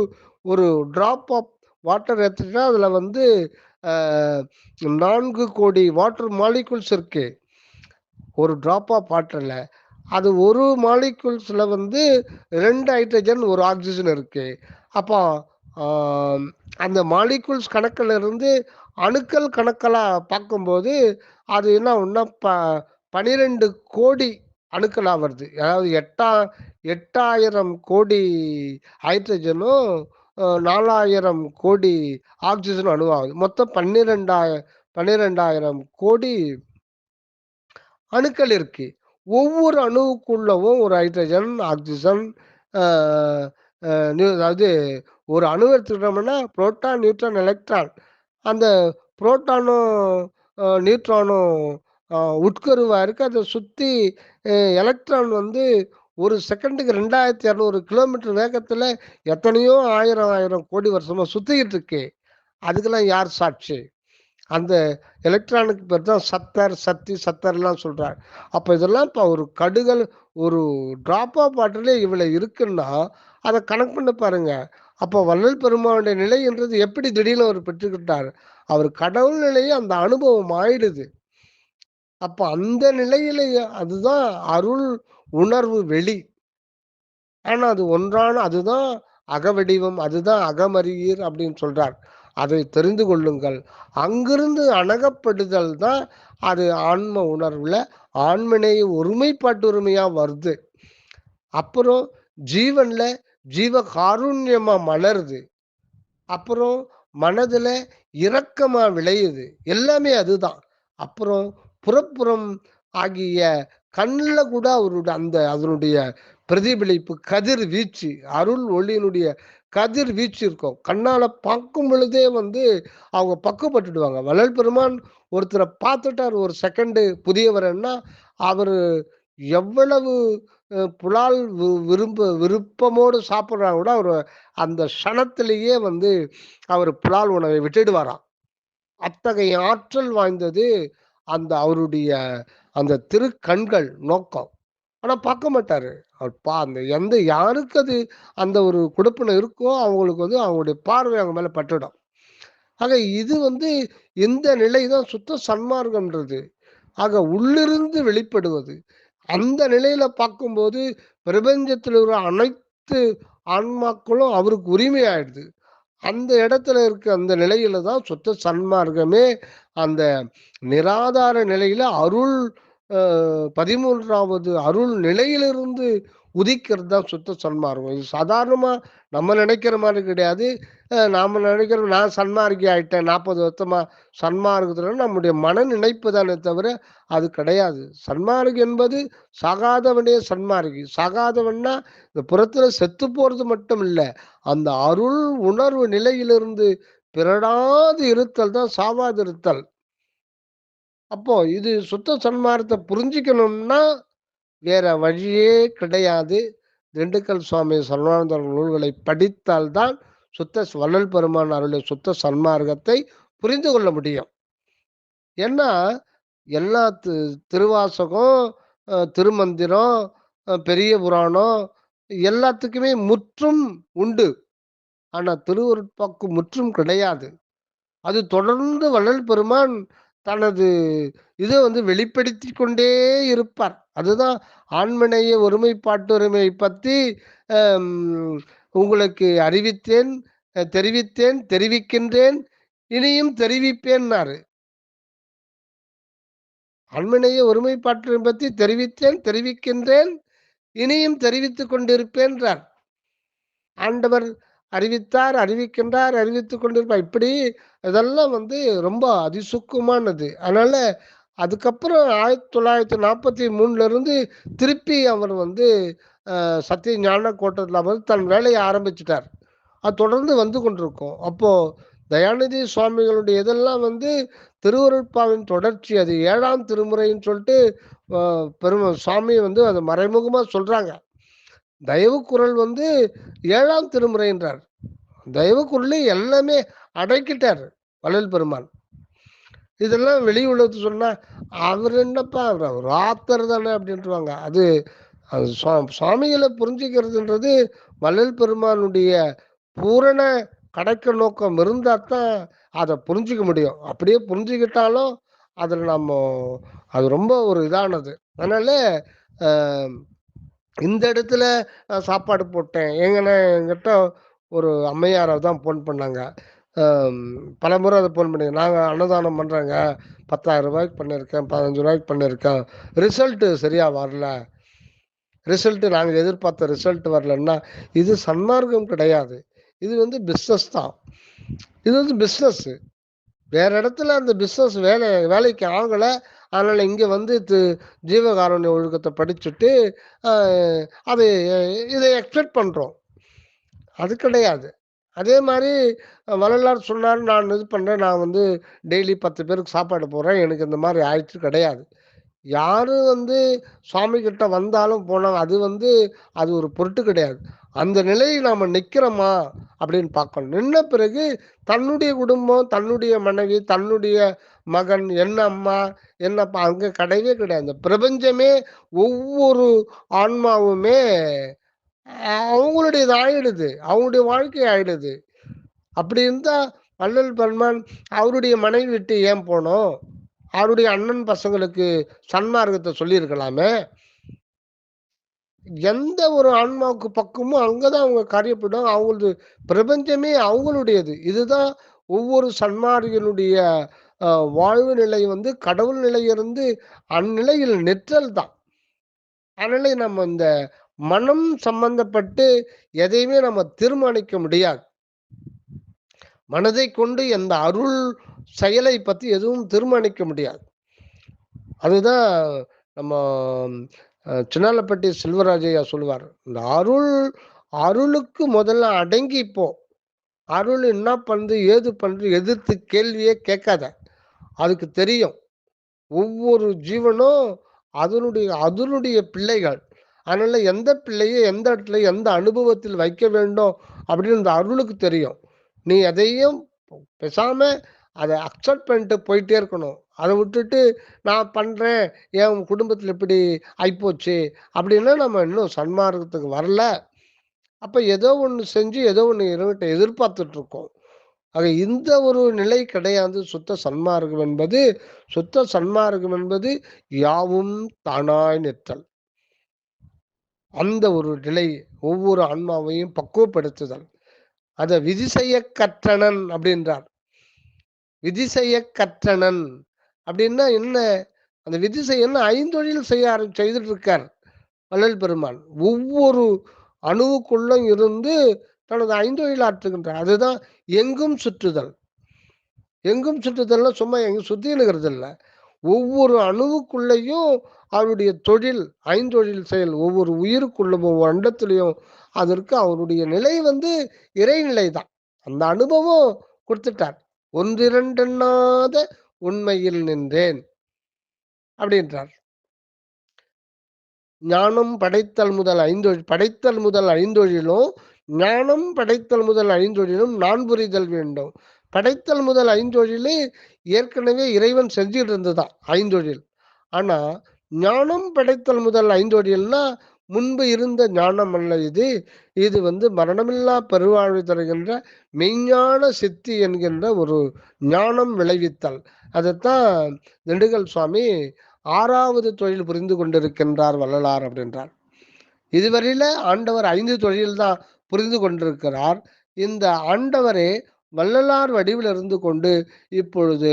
ஒரு டிராப் ஆஃப் வாட்டர் எடுத்துட்டா அதுல வந்து 4 கோடி வாட்டர் மாலிகுல்ஸ் இருக்கு. ஒரு டிராப் ஆஃப் வாட்டர்ல அது ஒரு மாலிகுல்ஸ்ல வந்து 2 ஹைட்ரஜன், 1 ஆக்சிஜன் இருக்கு. அப்போ அந்த மாலிகுல்ஸ் கணக்கில் இருந்து அணுக்கள் கணக்கலா பார்க்கும்போது அது என்ன ஒன்னா 12 கோடி அணுக்களா வருது. அதாவது 8000 கோடி ஹைட்ரஜனும் 4000 கோடி ஆக்சிஜனும் அணுவாகுது. மொத்தம் 12,000 கோடி அணுக்கள் இருக்கு. ஒவ்வொரு அணுவுக்குள்ளவும் ஒரு ஹைட்ரஜன், ஆக்சிஜன், அதாவது ஒரு அணு எடுத்துக்கிட்டோம்னா புரோட்டான், நியூட்ரான், எலக்ட்ரான். அந்த புரோட்டானும் நியூட்ரானும் உட்கருவா இருக்கு. அதை சுற்றி எலக்ட்ரான் வந்து ஒரு செகண்டுக்கு 2200 கிலோமீட்டர் வேகத்துல எத்தனையோ ஆயிரம் கோடி வருஷமா சுத்திக்கிட்டு இருக்கு. அதுக்கெல்லாம் யார் சாட்சி? அந்த எலக்ட்ரானுக்கு பேர் தான் சத்தர், சக்தி, சத்தர்லாம் சொல்றார். அப்போ இதெல்லாம் இப்போ ஒரு கடுகள் ஒரு டிராப் ஆஃப் வாட்டர்ல இவ்வளவு இருக்குன்னா அதை கணக்கு பண்ணி பாருங்க. அப்போ வள்ளல் பெருமானுடைய நிலை என்றது எப்படி திடீர்னு அவர் பெற்றுக்கிட்டார்? அவர் கடவுள் நிலையை அந்த அனுபவம் ஆயிடுது. அப்ப அந்த நிலையில அதுதான் அருள் உணர்வு வெளி. ஆனா அது ஒன்றான அதுதான் அகவடிவம், அதுதான் அகமறியீர் அப்படின்னு சொல்றார். அதை தெரிந்து கொள்ளுங்கள். அங்கிருந்து அணகப்படுதல் தான் அது ஆன்ம உணர்வுல ஆண்மனை ஒருமைப்பாட்டுரிமையா வருது. அப்புறம் ஜீவன்ல ஜீவ காருண்யமா மலருது. அப்புறம் மனதுல இரக்கமா விளையுது. எல்லாமே அதுதான். அப்புறம் புறப்புறம் ஆகிய கண்ணுல கூட அவருடைய அந்த அதனுடைய பிரதிபலிப்பு கதிர் வீச்சு அருள் ஒளியினுடைய கதிர் வீச்சு இருக்கும். கண்ணால பார்க்கும் பொழுதே வந்து அவங்க பக்குவப்பட்டுடுவாங்க. வள்ளல் பெருமான் ஒருத்தரை பார்த்துட்டார் ஒரு செகண்டு புதியவர்ன்னா, அவரு எவ்வளவு புலால் விருப்பமோடு சாப்பிடுறா கூட அவரு அந்த க்ஷணத்திலேயே வந்து அவர் புலால் உணவை விட்டுடுவாராம். அத்தகைய ஆற்றல் வாய்ந்தது அந்த அவருடைய அந்த திருக்கண்கள் நோக்கம். ஆனா பார்க்க மாட்டாரு. அவர் அந்த யாருக்கு அது அந்த ஒரு குடுப்பினை இருக்கோ அவங்களுக்கு வந்து அவங்களுடைய பார்வை அவங்க மேல பட்டுடும். ஆக இது வந்து இந்த நிலை தான் சுத்த சன்மார்க்கம்ன்றது. ஆக உள்ளிருந்து வெளிப்படுவது. அந்த நிலையில பார்க்கும்போது பிரபஞ்சத்தில் உள்ள அனைத்து ஆன்மாக்களும் அவருக்கு உரிமை ஆயிடுது. அந்த இடத்துல இருக்க அந்த நிலையில தான் சுத்த சன்மார்க்கமே அந்த நிராதார நிலையில அருள் 13வது அருள் நிலையிலிருந்து உதிக்கிறது தான் சுத்த சன்மார்க்கம். இது சாதாரணமா நம்ம நினைக்கிற மாதிரி கிடையாது. நாம நினைக்கிறோம் நான் சன்மார்க்கி ஆயிட்டேன் 40 வருஷமா சன்மார்க்கத்துல நம்முடைய மன நினைப்பு தானே தவிர அது கிடையாது. சன்மார்க்கி என்பது சாகாதவனே சன்மார்க்கி. சாகாதவன்னா இந்த புறத்துல செத்து போறது மட்டும் இல்ல, அந்த அருள் உணர்வு நிலையிலிருந்து பிறடாது இருத்தல் தான் சாவாது இருத்தல். அப்போ இது சுத்த சன்மார்க்கத்தை புரிஞ்சுக்கணும்னா வேற வழியே கிடையாது. திண்டுக்கல் சுவாமி சர்வானந்தர் நூல்களை படித்தால்தான் வள்ளல் பெருமான் அருளிய சுத்த சன்மார்க்கத்தை புரிந்து கொள்ள முடியும். ஏன்னா எல்லா திருவாசகம், திருமந்திரம், பெரிய புராணம் எல்லாத்துக்குமே முற்றும் உண்டு. ஆனா திருவருட்பாக்கு முற்றும் கிடையாது. அது தொடர்ந்து வள்ளல் பெருமான் தனது இதை வந்து வெளிப்படுத்தி கொண்டே இருப்பார். அதுதான் ஆண்மநேய ஒருமைப்பாட்டுரிமை பற்றி உங்களுக்கு அறிவித்தேன், தெரிவித்தேன், தெரிவிக்கின்றேன், இனியும் தெரிவிப்பேன்னாரு. ஆண்மநேய ஒருமைப்பாட்டுரிமை பற்றி தெரிவித்தேன், தெரிவிக்கின்றேன், இனியும் தெரிவித்துக் கொண்டிருப்பேன்றார். ஆண்டவர் அறிவித்தார், அறிவிக்கின்றார், அறிவித்துக் கொண்டிருப்பார். இப்படி இதெல்லாம் வந்து ரொம்ப அதிசுக்குமானது. அதனால அதுக்கப்புறம் 1943 இருந்து திருப்பி அவர் வந்து சத்திய ஞான கோட்டத்தில் வந்து தன் வேலையை ஆரம்பிச்சிட்டார். அது தொடர்ந்து வந்து கொண்டிருக்கும். அப்போ தயாநிதி சுவாமிகளுடைய இதெல்லாம் வந்து திருவருட்பாவின் தொடர்ச்சி. அது 7ஆம் திருமுறைன்னு சொல்லிட்டு சுவாமி வந்து அதை மறைமுகமா சொல்றாங்க. தயவு குரல் வந்து 7ஆம் திருமுறைன்றார். தயவு குரலே எல்லாமே அடக்கிட்டார் வள்ளல் பெருமான். இதெல்லாம் வெளி உலகத்து சொன்னா அவர் என்னப்பா அவர் ஆத்தர் தானே அப்படின்ட்டுருவாங்க. அது சுவாமிகளை புரிஞ்சுக்கிறதுன்றது வள்ளல் பெருமானுடைய பூரண கடக்க நோக்கம் இருந்தா தான் அதை புரிஞ்சுக்க முடியும். அப்படியே புரிஞ்சுக்கிட்டாலும் அதில் நம்ம அது ரொம்ப ஒரு இதானது. அதனால இந்த இடத்துல சாப்பாடு போட்டேன் என்கிட்ட ஒரு அம்மையாரை தான் ஃபோன் பண்ணாங்க. பல முறை அதை ஃபோன் பண்ணி நாங்கள் அன்னதானம் பண்ணுறேங்க, 10,000 ரூபாய்க்கு பண்ணியிருக்கேன், 15 ரூபாய்க்கு பண்ணியிருக்கேன், ரிசல்ட்டு சரியாக வரல, ரிசல்ட்டு நாங்கள் எதிர்பார்த்த ரிசல்ட் வரலன்னா இது சன்மார்க்கம் கிடையாது. இது வந்து பிஸ்னஸ் தான். இது வந்து பிஸ்னஸ்ஸு. வேற இடத்துல அந்த பிஸ்னஸ் வேலைக்கு ஆகலை. அதனால் இங்கே வந்து ஜீவகாருண்ய ஒழுக்கத்தை படிச்சுட்டு அது இதை எக்ஸ்பெக்ட் பண்ணுறோம். அது கிடையாது. அதே மாதிரி வள்ளலார் சொன்னார், நான் இது பண்ணுறேன், நான் வந்து டெய்லி 10 பேருக்கு சாப்பாடு போடுறேன், எனக்கு இந்த மாதிரி ஆயிடுச்சு கிடையாது. யாரு வந்து சுவாமி கிட்ட வந்தாலும் போனாலும் அது வந்து அது ஒரு பொருட்டு கிடையாது. அந்த நிலையில் நாம நிக்கிறோமா அப்படின்னு பார்க்கணும். நின்ன பிறகு தன்னுடைய குடும்பம், தன்னுடைய மனைவி, தன்னுடைய மகன், என்ன அம்மா, என்னப்பா அங்க கிடையவே கிடையாது. இந்த பிரபஞ்சமே ஒவ்வொரு ஆன்மாவுமே அவங்களுடையது ஆயிடுது, அவங்களுடைய வாழ்க்கை ஆயிடுது. அப்படி இருந்தா வள்ளல் பெருமான் அவருடைய மனைவி விட்டு ஏன் போனோம்? அவருடைய அண்ணன் பசங்களுக்கு சன்மார்க்கத்தை சொல்லியிருக்கலாமே. எந்த ஒரு ஆன்மாவுக்கு பக்கமும் அங்கதான் அவங்க காரியப்படும். அவங்களது பிரபஞ்சமே அவங்களுடையது. இதுதான் ஒவ்வொரு சன்மார்க்கனுடைய வாழ்வு நிலை வந்து கடவுள் நிலையிலிருந்து அந்நிலையில் நிற்றல் தான். அதனால நம்ம இந்த மனம் சம்பந்தப்பட்டு எதையுமே நம்ம தீர்மானிக்க முடியாது. மனதை கொண்டு எந்த அருள் செயலை பற்றி எதுவும் தீர்மானிக்க முடியாது. அதுதான் நம்ம சின்னாலப்பட்டி செல்வராஜையா சொல்லுவார். இந்த அருள் அருளுக்கு முதல்ல அடங்கிப்போ. அருள் என்ன பண்ணுது, ஏது பண்ணுது, எதிர்த்து கேள்வியே கேட்காத. அதுக்கு தெரியும் ஒவ்வொரு ஜீவனும் அதனுடைய அதனுடைய பிள்ளைகள். அதனால எந்த பிள்ளையை எந்த இடத்துல எந்த அனுபவத்தில் வைக்க வேண்டும் அப்படின்னு இந்த அருளுக்கு தெரியும். நீ எதையும் பேசாம அதை அக்செப்ட் பண்ணிட்டு போயிட்டே இருக்கணும். அதை விட்டுட்டு நான் பண்றேன், என் குடும்பத்தில் இப்படி ஆயிப்போச்சு அப்படின்னா நம்ம இன்னும் சன்மார்க்கத்துக்கு வரல. அப்ப ஏதோ ஒண்ணு செஞ்சு ஏதோ ஒண்ணு இறைவன்கிட்ட எதிர்பார்த்துட்டு இருக்கோம். ஆக இந்த ஒரு நிலை கிடையாது சுத்த சன்மார்க்கம் என்பது. சுத்த சன்மார்க்கம் என்பது யாவும் தானாய் நிற்றல். அந்த ஒரு நிலை ஒவ்வொரு ஆன்மாவையும் பக்குவப்படுத்துதல். அத விதி செய்ய கற்றனன் அப்படின்றார். விதி செய்ய கற்றனன் அப்படின்னா என்ன? அந்த விதி செய்யணும் ஐந்தொழில் செய்துட்டு இருக்கார் வள்ளல் பெருமான். ஒவ்வொரு அணுவுக்குள்ளும் இருந்து தனது ஐந்தொழில் ஆற்றுகின்றார். அதுதான் எங்கும் சுற்றுதல். எங்கும் சுற்றுதல்னா சும்மா எங்கும் சுத்தினுங்கிறது இல்லை. ஒவ்வொரு அணுவுக்குள்ளேயும் அவருடைய தொழில், ஐந்தொழில் செயல் ஒவ்வொரு உயிருக்குள்ளும் ஒவ்வொரு அண்டத்திலையும் அதற்கு அவருடைய நிலை இறைநிலை தான். அந்த அனுபவம் கொடுத்துட்டார். ஒன்றிரண்டெண்ணாத உண்மையில் நின்றேன் அப்படின்றார். ஞானம் படைத்தல் முதல் ஐந்தொழிலும் ஞானம் படைத்தல் முதல் ஐந்தொழிலும் நான் புரிதல் வேண்டும். படைத்தல் முதல் ஐந்தொழிலே ஏற்கனவே இறைவன் செஞ்சுட்டு இருந்ததுதான் ஐந்தொழில். ஆனா ஞானம் படைத்தல் முதல் ஐந்தொழில்னா முன்பு இருந்த ஞானம் அல்ல இது. இது மரணமில்லா பெருவாழ்வு தருகின்ற மெய்ஞான சித்தி என்கின்ற ஒரு ஞானம் விளைவித்தல். அதைத்தான் திண்டுக்கல் சுவாமி 6வது தொழில் புரிந்து கொண்டிருக்கின்றார் வள்ளலார் அப்படின்றார். இதுவரையில ஆண்டவர் 5 தொழில் தான் புரிந்து கொண்டிருக்கிறார். இந்த ஆண்டவரே வள்ளலார் வடிவில் இருந்து கொண்டு இப்பொழுது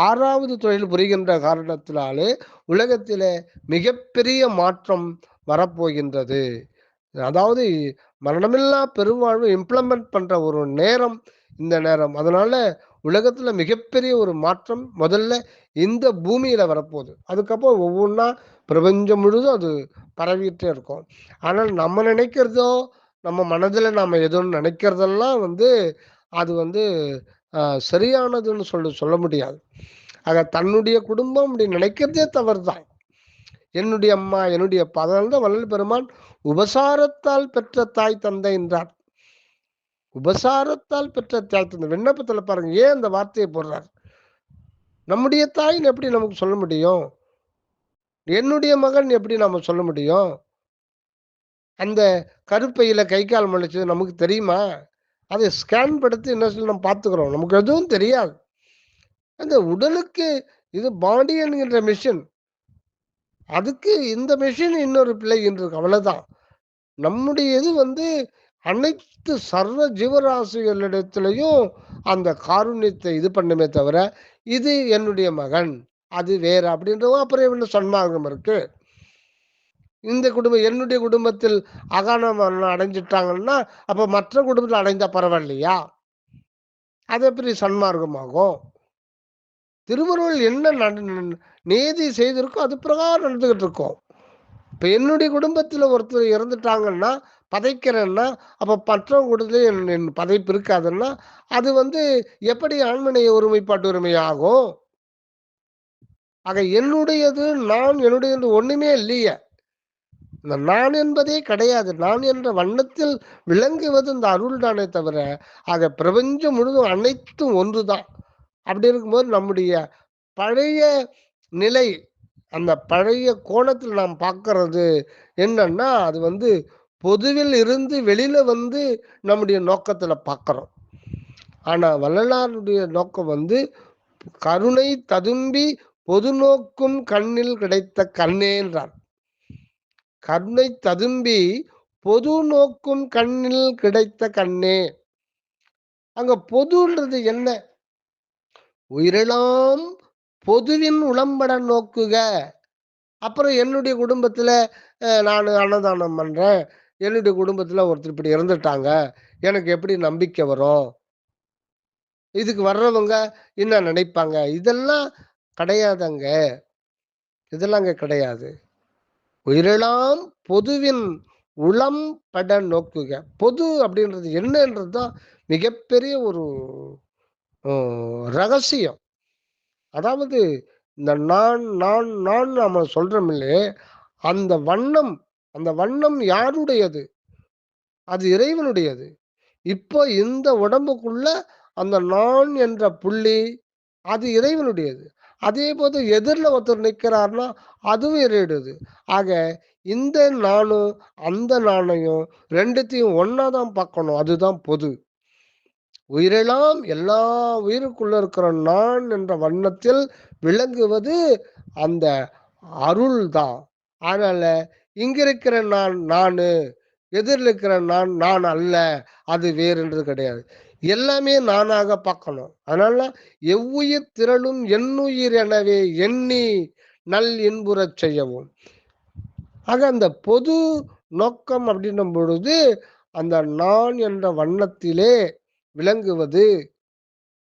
6வது தொழில் புரிகின்ற காரணத்தினாலே உலகத்திலே மிகப்பெரிய மாற்றம் வரப்போகின்றது. அதாவது மரணமில்லா பெருவாழ்வு இம்ப்ளிமெண்ட் பண்ற ஒரு நேரம் இந்த நேரம். அதனால உலகத்துல மிகப்பெரிய ஒரு மாற்றம் முதல்ல இந்த பூமியில வரப்போகுது. அதுக்கப்புறம் ஒவ்வொன்றா பிரபஞ்சம் முழுதும் அது பரவிட்டே இருக்கும். ஆனால் நம்ம நினைக்கிறதோ, நம்ம மனதில் நாம எதோ நினைக்கிறதெல்லாம் அது சரியானதுன்னு சொல்ல முடியாது. ஆக தன்னுடைய குடும்பம் அப்படி நினைக்கிறதே தவறு தான். என்னுடைய அம்மா, என்னுடைய அப்பா. அதனால தான் வள்ளல் பெருமான் உபசாரத்தால் பெற்ற தாய் தந்தை என்றார். உபசாரத்தால் பெற்ற தாய் தந்தை. விண்ணப்பத்துல பாருங்க, ஏன் அந்த வார்த்தையை போடுறார்? நம்முடைய தாயின்னு எப்படி நமக்கு சொல்ல முடியும்? என்னுடைய மகன் எப்படி நாம சொல்ல முடியும்? அந்த கருப்பையில கை கால் முளைச்சது நமக்கு தெரியுமா? அதை ஸ்கேன் படுத்தி என்ன சொல்லி நம்ம பார்த்துக்கிறோம். நமக்கு எதுவும் தெரியாது. அந்த உடலுக்கு இது பாடி என்கின்ற மிஷின். அதுக்கு இந்த மிஷின் இன்னொரு பிள்ளை இருக்கு, அவ்வளவுதான். நம்முடைய இது அனைத்து சர்வ ஜீவராசிகளிடத்திலையும் அந்த காருண்யத்தை இது பண்ணுமே தவிர, இது என்னுடைய மகன், அது வேற அப்படின்றவும் அப்புறம் என்ன சன்மார்க்கம் இருக்கு? இந்த குடும்பம் என்னுடைய குடும்பத்தில் அகான மரணம் அடைஞ்சிட்டாங்கன்னா அப்ப மற்ற குடும்பத்தில் அடைந்தா பரவாயில்லையா? அது எப்படி சன்மார்க்கமாகும்? திருவருள் என்ன நீதி செய்திருக்கோ அது பிரகாரம் நடந்துகிட்டு இருக்கோம். இப்ப என்னுடைய குடும்பத்துல ஒருத்தர் இறந்துட்டாங்கன்னா பதைக்கிறேன்னா, அப்ப மற்றவங்க குடும்பத்துல என் பதைப்பு இருக்காதுன்னா அது எப்படி ஆண்மனைய ஒருமைப்பாட்டு உரிமை ஆகும்? ஆக என்னுடையது நான் என்னுடையது ஒண்ணுமே இல்லையே. இந்த நான் என்பதே கிடையாது. நான் என்ற வண்ணத்தில் விளங்குவது இந்த அருள் தானே தவிர, ஆக பிரபஞ்சம் முழுதும் அனைத்தும் ஒன்றுதான். அப்படி இருக்கும்போது நம்முடைய பழைய நிலை, அந்த பழைய கோணத்தில் நாம் பார்க்கறது என்னன்னா, அது பொதுவில் இருந்து வெளியில நம்முடைய நோக்கத்துல பார்க்கிறோம். ஆனா வள்ளலாருடைய நோக்கம் கருணை ததும்பி பொது நோக்கும் கண்ணில் கிடைத்த கண்ணே என்றார். கருணை ததும்பி பொது நோக்கும் கண்ணில் கிடைத்த கண்ணே. அங்க பொதுன்றது என்ன? உயிரெல்லாம் பொதுவின் உளம்பட நோக்குக. அப்புறம் என்னுடைய குடும்பத்துல நான் அன்னதானம் பண்றேன், என்னுடைய குடும்பத்துல ஒருத்தர் இப்படி இறந்துட்டாங்க, எனக்கு எப்படி நம்பிக்கை வரும்? இதுக்கு வர்றவங்க என்ன நினைப்பாங்க? இதெல்லாம் கிடையாதுங்க. இதெல்லாம் அங்க கிடையாது. உயிரெல்லாம் பொதுவின் உளம் பட நோக்குக. பொது அப்படின்றது என்னன்றது தான் மிகப்பெரிய ஒரு ரகசியம். அதாவது இந்த நான் நான் நான் நாம சொல்றோம் இல்லையே, அந்த வண்ணம் அந்த வண்ணம் யாருடையது? அது இறைவனுடையது. இப்போ இந்த உடம்புக்குள்ள அந்த நான் என்ற புள்ளி அது இறைவனுடையது. அதே போது எதிரில் ஒருத்தர் நிற்கிறார்னா அதுவும் இறைவனுடையது. ஆக இந்த நானும் அந்த நாணையும் ரெண்டுத்தையும் ஒன்னா தான் பார்க்கணும். அதுதான் பொது. உயிரெல்லாம் எல்லா உயிருக்குள்ள இருக்கிற நான் என்ற வண்ணத்தில் விளங்குவது அந்த அருள் தான். அதனால இங்க இருக்கிற நான் நானு, எதிரில் இருக்கிற நான் நான் அல்ல, அது வேறுன்றது கிடையாது. எல்லாமே நானாக பார்க்கணும். அதனால எவ்வுயிர் திரளும் எண்ணுயிர் எனவே எண்ணி நல் இன்புறச் செய்யவும். ஆக அந்த பொது நோக்கம் அப்படின்னும் பொழுது அந்த நான் என்ற வண்ணத்திலே விளங்குவது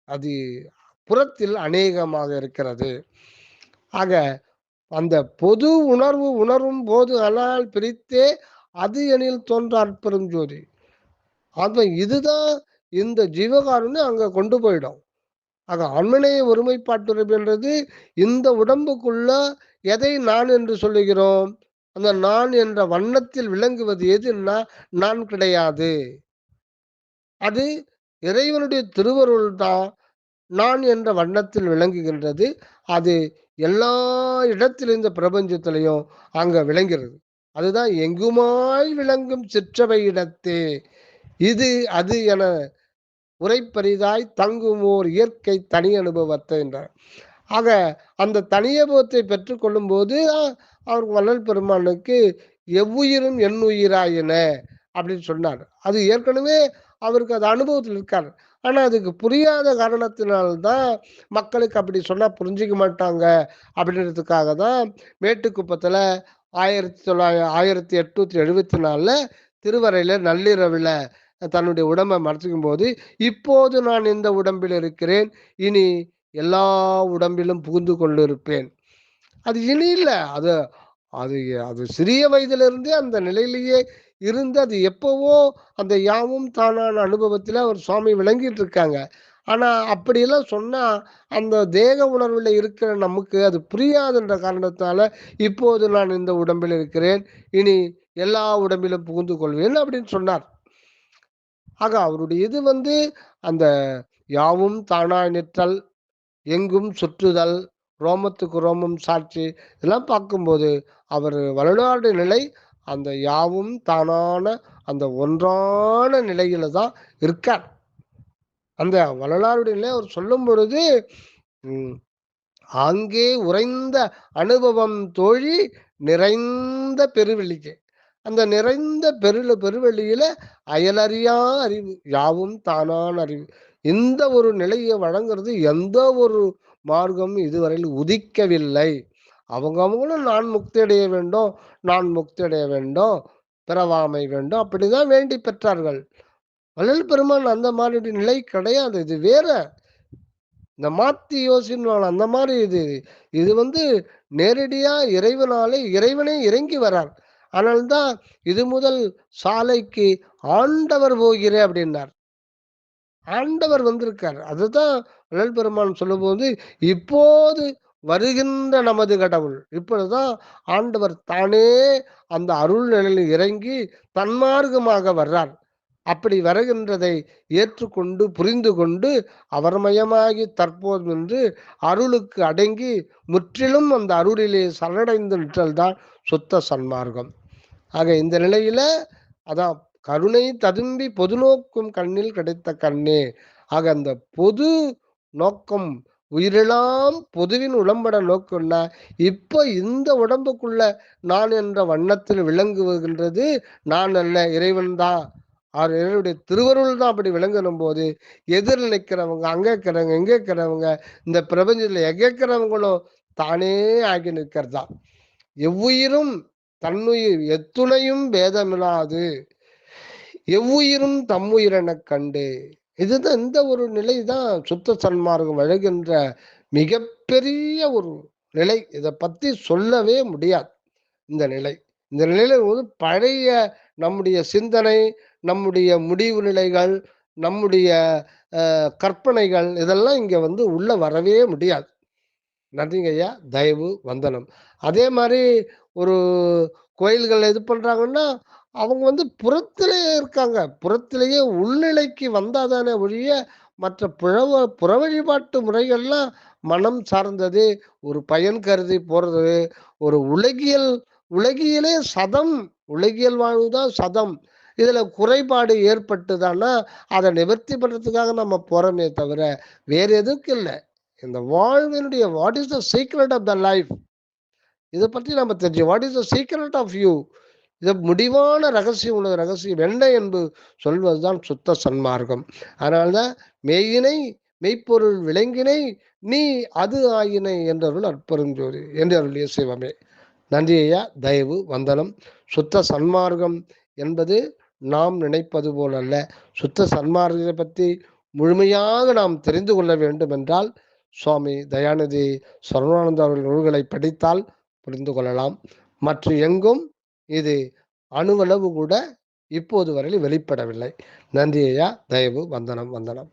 அது புறத்தில் அநேகமாக இருக்கிறது. ஆக அந்த பொது உணர்வு உணரும் போது அலால் பிரித்தே அது எனில் தோன்ற அற்பெரும் ஜோதி. ஆக இதுதான் இந்த ஜீவகாருண்யம் அங்க கொண்டு போயிடும். ஆக ஆண்மநேய ஒருமைப்பாட்டுறவுன்றது இந்த உடம்புக்குள்ள எதை நான் என்று சொல்லுகிறோம்? அந்த நான் என்ற வண்ணத்தில் விளங்குவது எதுன்னா நான் கிடையாது. அது இறைவனுடைய திருவருள் தான் நான் என்ற வண்ணத்தில் விளங்குகின்றது. அது எல்லா இடத்திலும் இந்த பிரபஞ்சத்திலையும் அங்க விளங்கிறது. அதுதான் எங்குமாய் விளங்கும் சிற்றவை இடத்தே இது அது என உரைப்பரிதாய் தங்கும் ஓர் இயற்கை தனி அனுபவத்தை என்றார். ஆக அந்த தனி அனுபவத்தை பெற்றுக்கொள்ளும் போது அவர் வள்ளல் பெருமானுக்கு எவ்வுயிரும் என் உயிராயின அப்படின்னு சொன்னார். அது ஏற்கனவே அவருக்கு அது அனுபவத்தில் இருக்கார். ஆனா அதுக்கு புரியாத காரணத்தினால்தான் மக்களுக்கு அப்படி சொன்னா புரிஞ்சிக்க மாட்டாங்க அப்படின்றதுக்காக தான் மேட்டுக்குப்பத்துல 1874 திருவரையில நள்ளிரவுல தன்னுடைய உடம்பை மறைச்சிக்கும் போது இப்போது நான் இந்த உடம்பில் இருக்கிறேன், இனி எல்லா உடம்பிலும் புகுந்து கொண்டிருப்பேன். அது இனி இல்லை, அது அது அது சிறிய வயதிலிருந்தே அந்த நிலையிலேயே இருந்து அது எப்பவோ அந்த யாவும் தானான அனுபவத்தில் அவர் சுவாமி விளங்கிட்டு இருக்காங்க. ஆனா அப்படியெல்லாம் சொன்னா அந்த தேக உணர்வில் இருக்கிற நமக்கு அது புரியாதுன்ற காரணத்தால இப்போது நான் இந்த உடம்பில் இருக்கிறேன், இனி எல்லா உடம்பிலும் புகுந்து கொள்வேன் அப்படின்னு சொன்னார். ஆக அவருடைய இது அந்த யாவும் தானாய் நிற்றல், எங்கும் சுற்றுதல், ரோமத்துக்கு ரோமம் சாட்சி, இதெல்லாம் பார்க்கும்போது அவர் வள்ளலாருடைய நிலை அந்த யாவும் தானான அந்த ஒன்றான நிலையில தான் இருக்கார். அந்த வள்ளலாருடைய நிலை அவர் சொல்லும் பொழுது அங்கே உறைந்த அனுபவம் தோழி நிறைந்த பெருவெளிக்கு, அந்த நிறைந்த பெருவெளியில அயலறியா அறிவு, யாவும் தானான அறிவு, இந்த ஒரு நிலையை வழங்குறது எந்த ஒரு மார்க்கம் இதுவரையில் உதிக்கவில்லை. அவங்களும் நான் முக்தி அடைய வேண்டும், நான் முக்தி அடைய வேண்டும், பிறவாமை வேண்டும், அப்படிதான் வேண்டி பெற்றார்கள். வள்ளல் பெருமான் அந்த மாதிரி நிலை கிடையாது. இது வேற. இந்த மாத்தி யோசினால் அந்த மாதிரி இது நேரடியா இறைவனே இறங்கி வரார். அதனால்தான் இது முதல் சாலைக்கு ஆண்டவர் போகிறே அப்படின்னார். ஆண்டவர் வந்திருக்கார். அதுதான் வள்ளல் பெருமான் சொல்லும்போது இப்போது வருகின்ற நமது கடவுள், இப்பொழுதுதான் ஆண்டவர் தானே அந்த அருள் நிலையில் இறங்கி தன்மார்க்கமாக வர்றார். அப்படி வருகின்றதை ஏற்றுக்கொண்டு புரிந்து கொண்டு அவர்மயமாகி தற்போது நின்று அருளுக்கு அடங்கி முற்றிலும் அந்த அருளிலே சரணடைந்து நிற்றல் தான் சுத்த சன்மார்க்கம். ஆக இந்த நிலையில அதான் கருணை ததும்பி பொது நோக்கும் கண்ணில் கிடைத்த கண்ணே. ஆக அந்த பொது நோக்கம் உயிரெல்லாம் பொதுவின் உடம்பட நோக்குன்னா இப்ப இந்த உடம்புக்குள்ள நான் என்ற வண்ணத்தில் விளங்குகின்றது நான் அல்ல, இறைவன் தான். இறைவனுடைய திருவருள் தான் அப்படி விளங்கணும் போது எதிரில் நிற்கிறவங்க, அங்க இருக்கிறவங்க, எங்க இருக்கிறவங்க, இந்த பிரபஞ்சத்துல எங்க இருக்கிறவங்களும் தானே ஆகி நிற்கிறதா. எவ்வுயிரும் தன்னுயிர் எத்துணையும் பேதமில்லாது எவ்வுயிரும் தம்முயிரென கண்டு, இதுதான் இந்த ஒரு நிலை தான் சுத்த சன்மார்க்கம் வழங்குகின்ற மிகப்பெரிய ஒரு நிலை. இதை பத்தி சொல்லவே முடியாது. இந்த நிலையில பழைய நம்முடைய சிந்தனை, நம்முடைய முடிவு நிலைகள், நம்முடைய கற்பனைகள் இதெல்லாம் இங்க வந்து உள்ள வரவே முடியாது. நன்றிங்க ஐயா. தயவு வந்தனம். அதே மாதிரி ஒரு கோயில்கள் இது பண்றாங்கன்னா, அவங்க வந்து புறத்திலேயே இருக்காங்க. புறத்திலேயே உள்நிலைக்கு வந்தா தானே ஒழிய, மற்ற புற வழிபாட்டு முறைகள்லாம் மனம் சார்ந்தது, ஒரு பயன் கருதி போறது, ஒரு உலகியலே சதம். உலகியல் வாழ்வு தான் சதம். இதுல குறைபாடு ஏற்பட்டுதான்னா, அத நிவர்த்தி பண்றதுக்காக நம்ம போறோமே தவிர, வேறு எதுக்கும் இல்ல. இந்த வாழ்வினுடைய what is the secret of the life, இதை பற்றி நம்ம தெரிஞ்சு what is the secret of you, இது முடிவான ரகசியம் உள்ள ரகசியம் என்ன என்று சொல்வதுதான் சுத்த சன்மார்க்கம். அதனால்தான் மெய்யினை மெய்ப்பொருள் விளங்கினை நீ அது ஆயினை என்றவர்கள் அற்பெருஞ்சோதி என்று அருளிய சிவமே. நன்றி ஐயா. தயவு வந்தனம். சுத்த சன்மார்க்கம் என்பது நாம் நினைப்பது போல் அல்ல. சுத்த சன்மார்க்கத்தை பற்றி முழுமையாக நாம் தெரிந்து கொள்ள வேண்டும் என்றால் சுவாமி தயாநிதி சரவணானந்த அவர்கள் நூல்களை படித்தால் புரிந்து கொள்ளலாம். மற்ற எங்கும் இது அணுவளவு கூட இப்போது வரையில் வெளிப்படவில்லை. நன்றி ஐயா. தயவு வந்தனம் வந்தனம்.